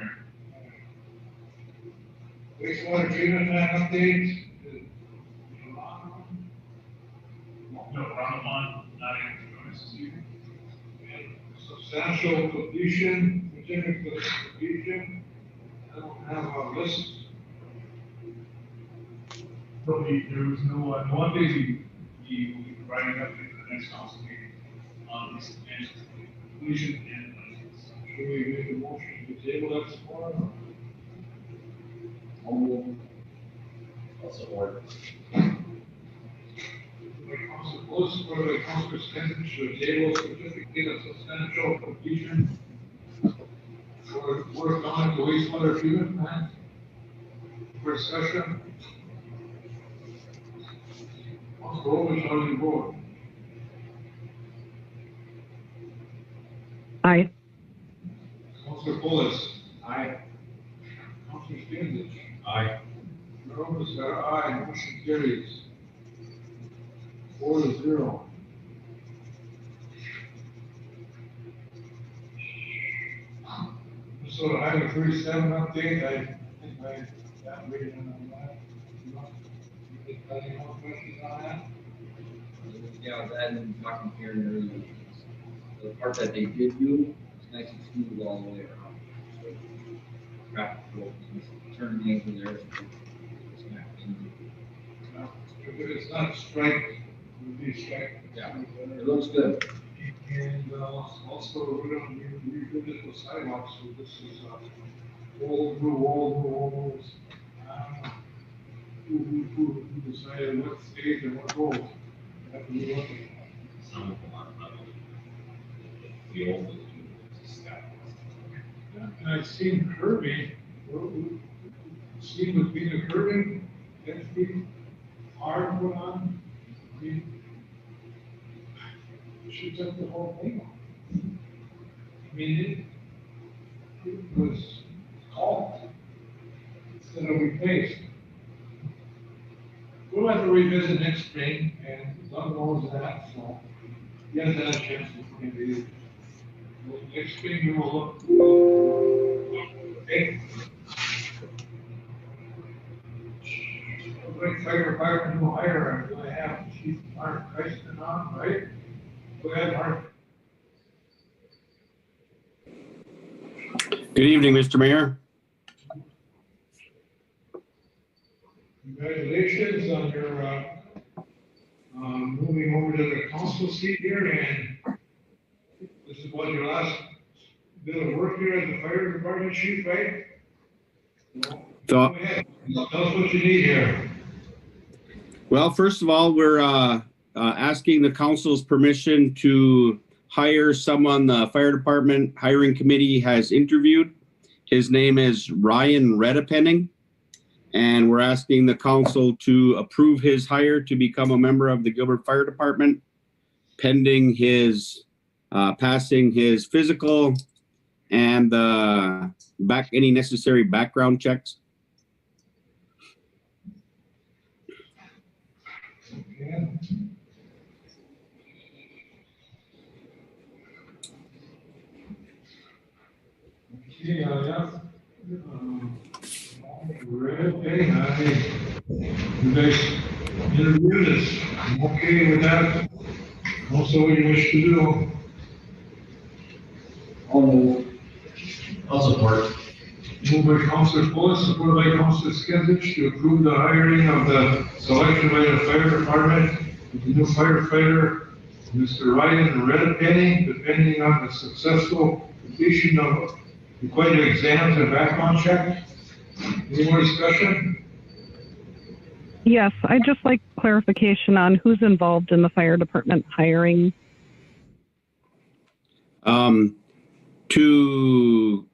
Mayor. Wastewater treatment plant update. No, round one, not in this evening. And substantial completion, certificate of completion. I don't have a list. But there was no update, we provided an update for the next council meeting on the substantial completion and license. Should we make a motion to table that tomorrow? I'll support. By Council Close, supported by Council Stenson, should table certificate of substantial completion for work on the wastewater treatment plant for discussion. Council Robles, how do you vote? Aye. Council Close. Aye. Council Stenson. Aye. Robles, aye, motion carries. 4-0. So I have a 37 update, I think I got reading on that. Any more questions on that? Yeah, that and talking here earlier, the part that they did do is nice and smooth all the way around. So traffic flow, turn lanes in there. It's not easy. If it's not strike, it would be strike. Yeah, it looks good. And also, we're gonna revisit the sidewalks, so this is old, new, old. Who decided what stage and what goes? Have to be looking. Some of them are not. The old ones do step. And I've seen curbing, seen with being a curbing, that's been hard put on. I mean, shoots up the whole thing. I mean, it was called instead of replaced. We'll have to revisit next spring, and Doug knows that, so he hasn't had a chance to look into it. Next spring, we will look. Okay. Fire department will hire, I'm gonna have Chief Mark Christen on, right? Go ahead, Mark. Good evening, Mr. Mayor. Congratulations on your moving over to the council seat here, and this is what your last bit of work here as the fire department chief, right? Go ahead. Tell us what you need here. Well, first of all, we're asking the council's permission to hire someone the fire department hiring committee has interviewed. His name is Ryan Redepenning, and we're asking the council to approve his hire to become a member of the Gilbert Fire Department, pending his passing his physical and any necessary background checks. Okay, you guys interview this. I'm okay with that. Also, what you wish to do. I'll support. Moved by Councilor Bullis, supported by Councilor Skinsich to approve the hiring of the selection by the fire department of the new firefighter, Mr. Ryan Redepenning, depending on the successful completion of required exams and background check. Any more discussion? Yes, I'd just like clarification on who's involved in the fire department hiring. To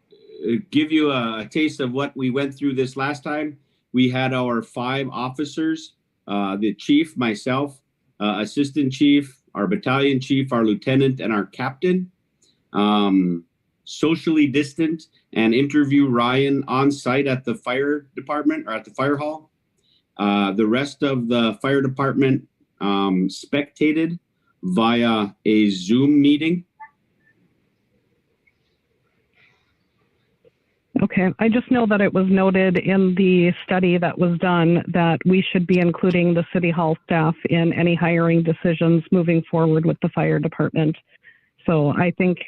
give you a taste of what we went through this last time, we had our 5 officers, the chief, myself, assistant chief, our battalion chief, our lieutenant, and our captain. socially distant and interview Ryan on site at the fire department or at the fire hall. The rest of the fire department spectated via a Zoom meeting. Okay, I just know that it was noted in the study that was done that we should be including the city hall staff in any hiring decisions moving forward with the fire department. So I think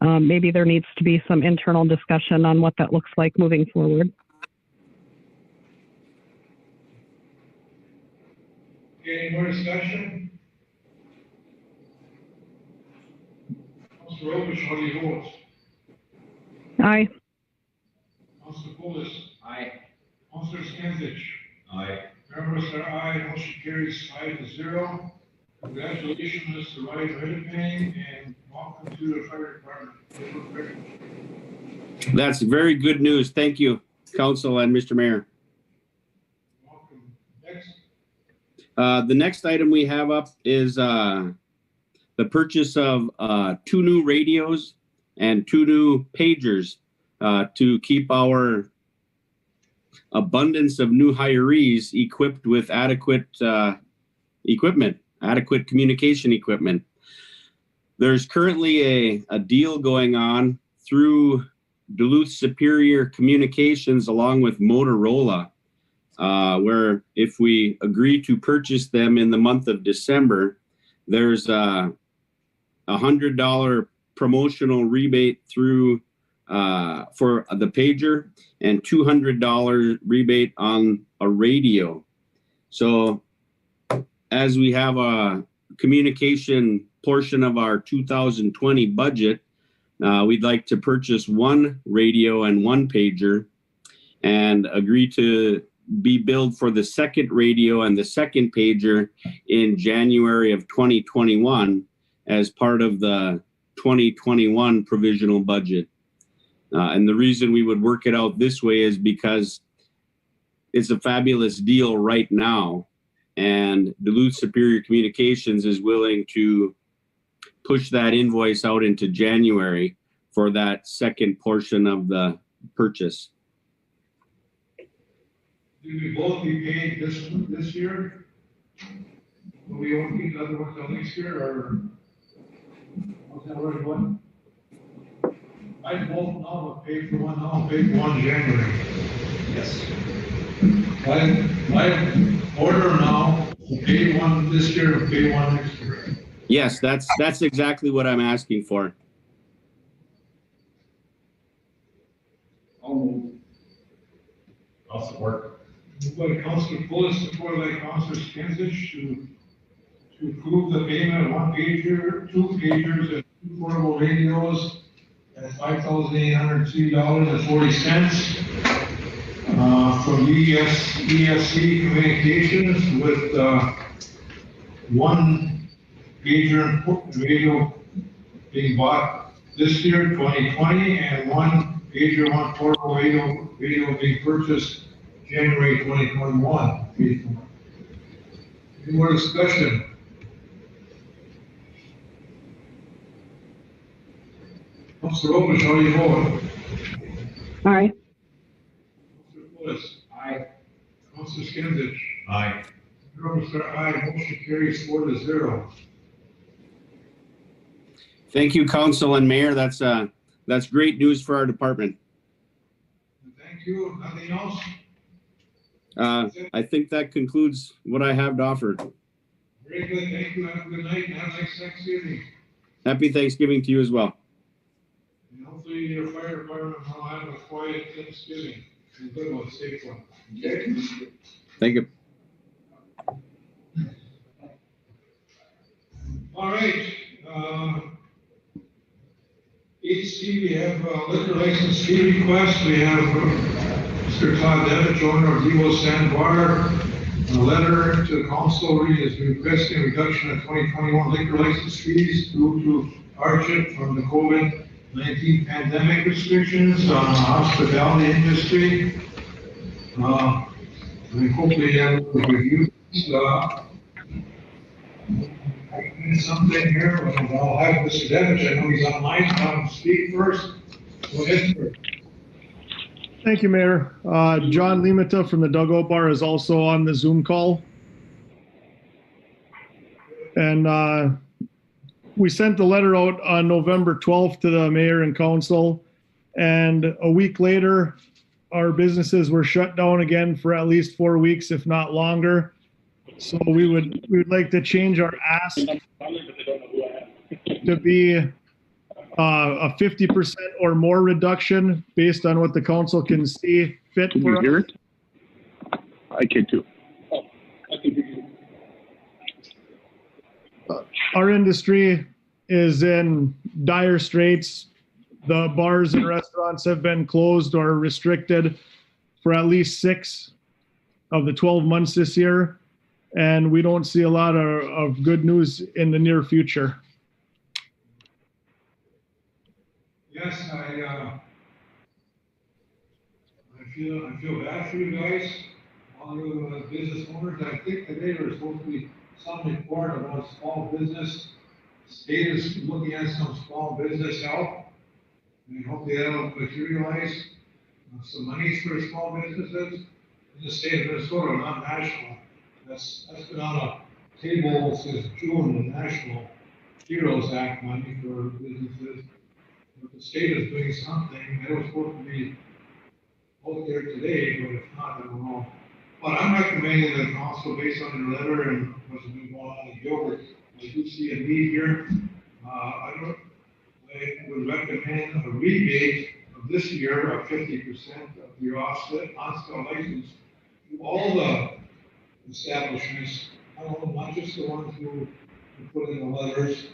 maybe there needs to be some internal discussion on what that looks like moving forward. Okay, any more discussion? Councilor Robish, how do you vote? Aye. Councilor Pulis? Aye. Councilor Skinsich? Aye. Members are aye, motion carries 5-0. Congratulations, Mr. Ryan Redepane, and welcome to the fire department. That's very good news. Thank you, Council and Mr. Mayor. Welcome. Next. The next item we have up is the purchase of 2 new radios and 2 new pagers to keep our abundance of new hirees equipped with adequate equipment, adequate communication equipment. There's currently a deal going on through Duluth Superior Communications along with Motorola, where if we agree to purchase them in the month of December, there's a $100 promotional rebate through for the pager and $200 rebate on a radio. So as we have a communication portion of our 2020 budget, we'd like to purchase 1 radio and 1 pager and agree to be billed for the 2nd radio and the 2nd pager in January of 2021 as part of the 2021 provisional budget. And the reason we would work it out this way is because it's a fabulous deal right now, and Duluth Superior Communications is willing to push that invoice out into January for that 2nd portion of the purchase. Do we both be paid this year? Will we only get the other ones till next year, or how's that work going? I both now pay for one now, pay for one January. Yes. My order now, pay one this year, pay one next year. Yes, that's exactly what I'm asking for. I'll move. I'll support. Moved by Councilor Pulis, supported by Councilor Skinsich to approve the payment of 1 pager, 2 pagers, and 2 portable radios at $5,803.40 from ESC Communications, with 1 pager and radio being bought this year, 2020, and 1 pager, 1 portable radio being purchased January 2021. Any more discussion? Councilor Robish, how do you vote? Aye. Councilor Pulis? Aye. Councilor Skinsich? Aye. Members are aye, motion carries 4-0. Thank you, Council and Mayor. That's great news for our department. Thank you. Nothing else? I think that concludes what I have to offer. Very good. Thank you. Have a good night and have a nice Thanksgiving. Happy Thanksgiving to you as well. And hopefully your fire department will have a quiet Thanksgiving and good one, safe one. Thank you. All right. HC, we have a liquor license fee request. We have Mr. Todd Devitt, owner of Evo Sandbar, a letter to the council is requesting reduction of 2021 liquor license fees due to hardship from the COVID-19 pandemic restrictions on the hospitality industry. We hopefully have a review. Something here, but I'll have Mr. Devitt, I know he's online, so I'll speak first. Go ahead, sir. Thank you, Mayor. John Limata from the Dugout Bar is also on the Zoom call. And we sent the letter out on November 12th to the mayor and council. And a week later, our businesses were shut down again for at least 4 weeks, if not longer. So we would like to change our ask to be a 50% or more reduction based on what the council can see fit Can for you us. hear it? I can too. Our industry is in dire straits. The bars and restaurants have been closed or restricted for at least 6 of the 12 months this year. And we don't see a lot of good news in the near future. Yes, I feel bad for you guys, all you business owners. I think today there's supposed to be some report about small business. The state is looking at some small business help. We hope that'll materialize. Some monies for small businesses in the state of Minnesota, not national. That's been on a table since June, the National Heroes Act money for businesses. But the state is doing something. That was supposed to be out there today, but if not, I don't know. But I'm recommending that council, based on your letter and what's been going on in Gilbert, I do see a need here. I would recommend a rebate of this year of 50% of your on-sale license to all the establishments, not just the ones who put in the letters,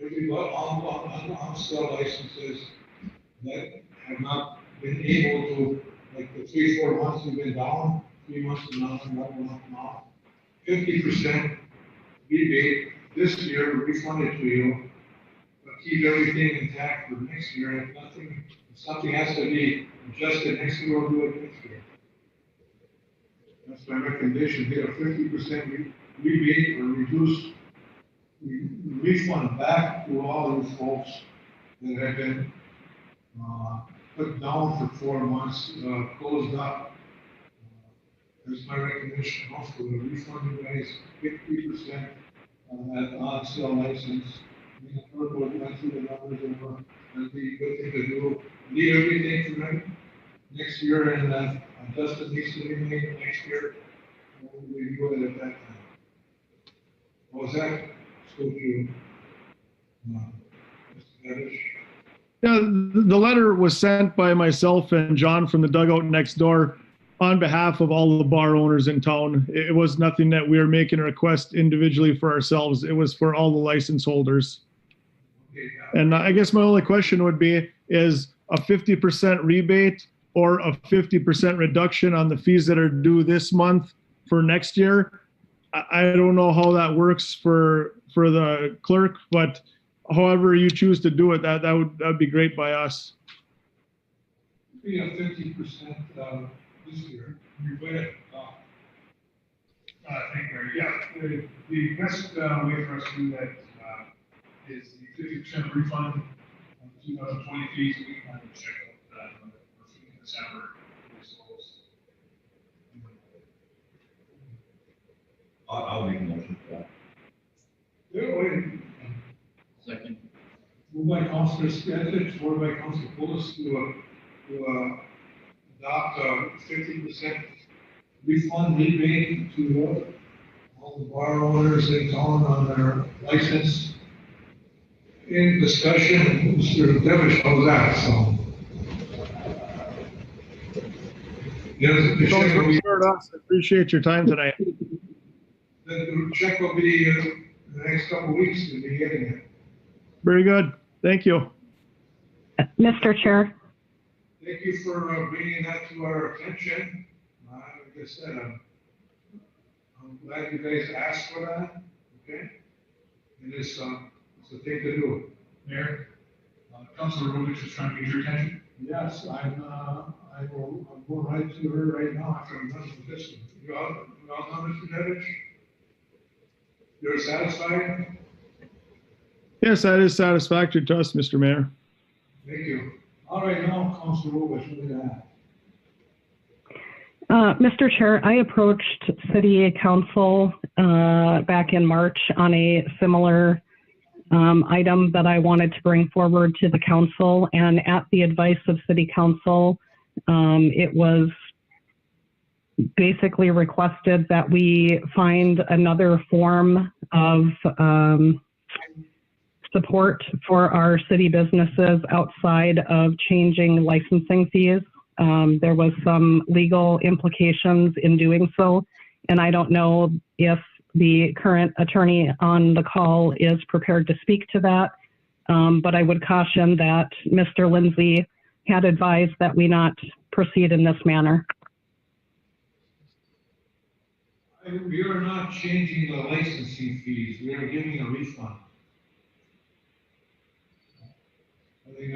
everybody, all on-sale licenses that have not been able to, like the 3-4 months we've been down, 3 months and nothing, 1 month now, 50% rebate this year refunded to you, but keep everything intact for next year. If something has to be adjusted next year, we'll do it next year. That's my recommendation. Get a 50% rebate or reduce refund back to all those folks that have been put down for 4 months, closed up. That's my recommendation. Also, to refund you guys 50% on that on-sale license. Purple went through the numbers, and that'd be a good thing to do. Leave everything for next year, and adjustment needs to be made next year. We'll review it at that time. What was that? School to Mr. Pettis? Yeah, the letter was sent by myself and John from the Dugout Next Door on behalf of all the bar owners in town. It was nothing that we were making a request individually for ourselves. It was for all the license holders. And I guess my only question would be, is a 50% rebate or a 50% reduction on the fees that are due this month for next year? I don't know how that works for the clerk, but however you choose to do it, that'd be great by us. Be a 50% this year. You're good. Thank you. Yeah, the best way for us to do that is the 50% refund of 2020 fees. We can kind of check out that in December. I'll make a motion for that. Second. Moved by Councilor Sketich, supported by Councilor Poulos to adopt a 50% refund rebate to all the bar owners in town on their license. In discussion, Mr. Devish, how's that? So. Yes, the check will be, I appreciate your time tonight. the check will be the next couple of weeks to be getting it. Very good. Thank you. Mr. Chair. Thank you for bringing that to our attention. Like I said, I'm glad you guys asked for that. Okay, and it's a thing to do. Mayor, Councilor Rubich is trying to get your attention. Yes, I'll go right to her right now after I'm done with this one. You all done, Mr. Devish? You're satisfied? Yes, that is satisfactory to us, Mr. Mayor. Thank you. All right, now, Councilor Rubich, what do you have? Mr. Chair, I approached City Council back in March on a similar item that I wanted to bring forward to the council, and at the advice of City Council, it was basically requested that we find another form of support for our city businesses outside of changing licensing fees. There was some legal implications in doing so, and I don't know if the current attorney on the call is prepared to speak to that, but I would caution that Mr. Lindsay had advised that we not proceed in this manner. We are not changing the licensing fees, we are giving a refund. I think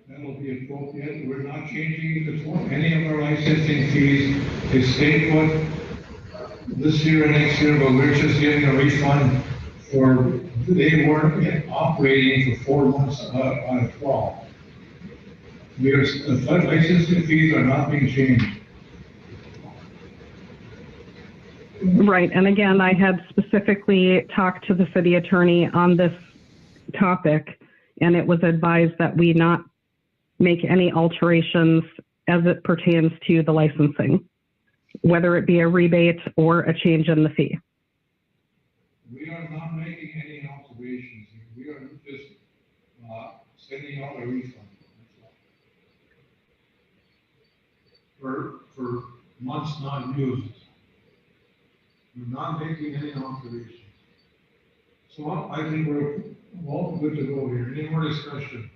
that'll be appropriate. We're not changing any of our licensing fees. They stay put this year and next year, but we're just giving a refund for, they weren't operating for 4 months out of 12. The licensing fees are not being changed. Right, and again, I had specifically talked to the city attorney on this topic, and it was advised that we not make any alterations as it pertains to the licensing, whether it be a rebate or a change in the fee. We are not making any alterations. We are just sending out a refund. For months not used. We're not making any alterations. So I think we're all good to go here. Any more discussion?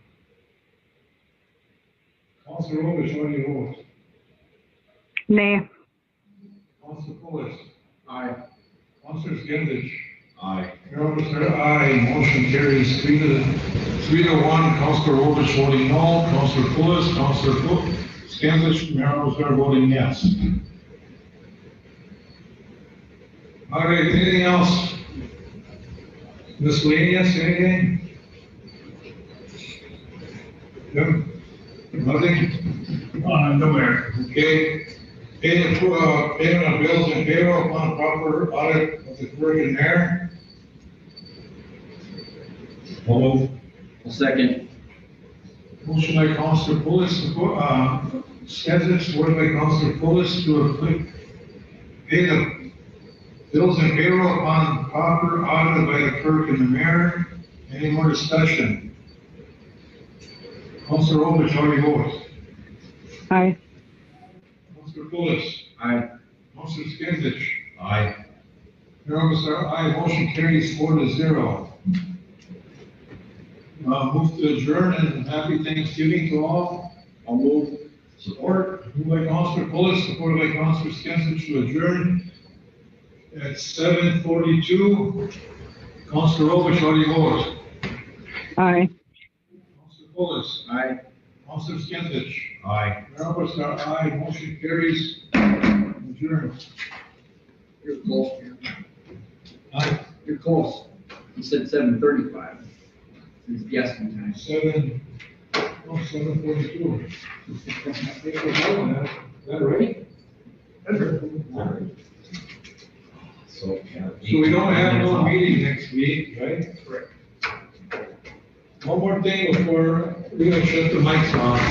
Councilor Rubich, how do you vote? Nay. Councilor Pulis? Aye. Councilor Skinsich? Aye. Mayor Overstreet, aye. Motion carries 3-1. Councilor Rubich voting no. Councilor Pulis, Councilor Skinsich, Mayor Overstreet voting yes. All right, anything else? Miscellaneous, anything? Jim? Nothing? No, Mayor. Okay. Payment of bills and payroll upon proper audit of the clerk and mayor. I'll second. Motion by Councilor Pulis, Skinsich, supported by Councilor Pulis to pay the bills and payroll upon proper audit by the clerk and the mayor. Any more discussion? Councilor Rubich, how do you vote? Aye. Councilor Pulis? Aye. Councilor Skinsich? Aye. Mayor Overstreet, aye. Motion carries 4-0. Move to adjourn and happy Thanksgiving to all. I'll move. Support. Moved by Councilor Pulis, supported by Councilor Skinsich to adjourn at 7:42. Councilor Rubich, how do you vote? Aye. Councilor Pulis? Aye. Councilor Skinsich? Aye. Mayor Overstreet, aye. Motion carries. Adjourned. You're close. Aye. You're close. You said 7:35. It's guessing time. 7:42. Is that right? So we don't have no meeting next week, right? Correct. One more thing before we gonna shut the mics off.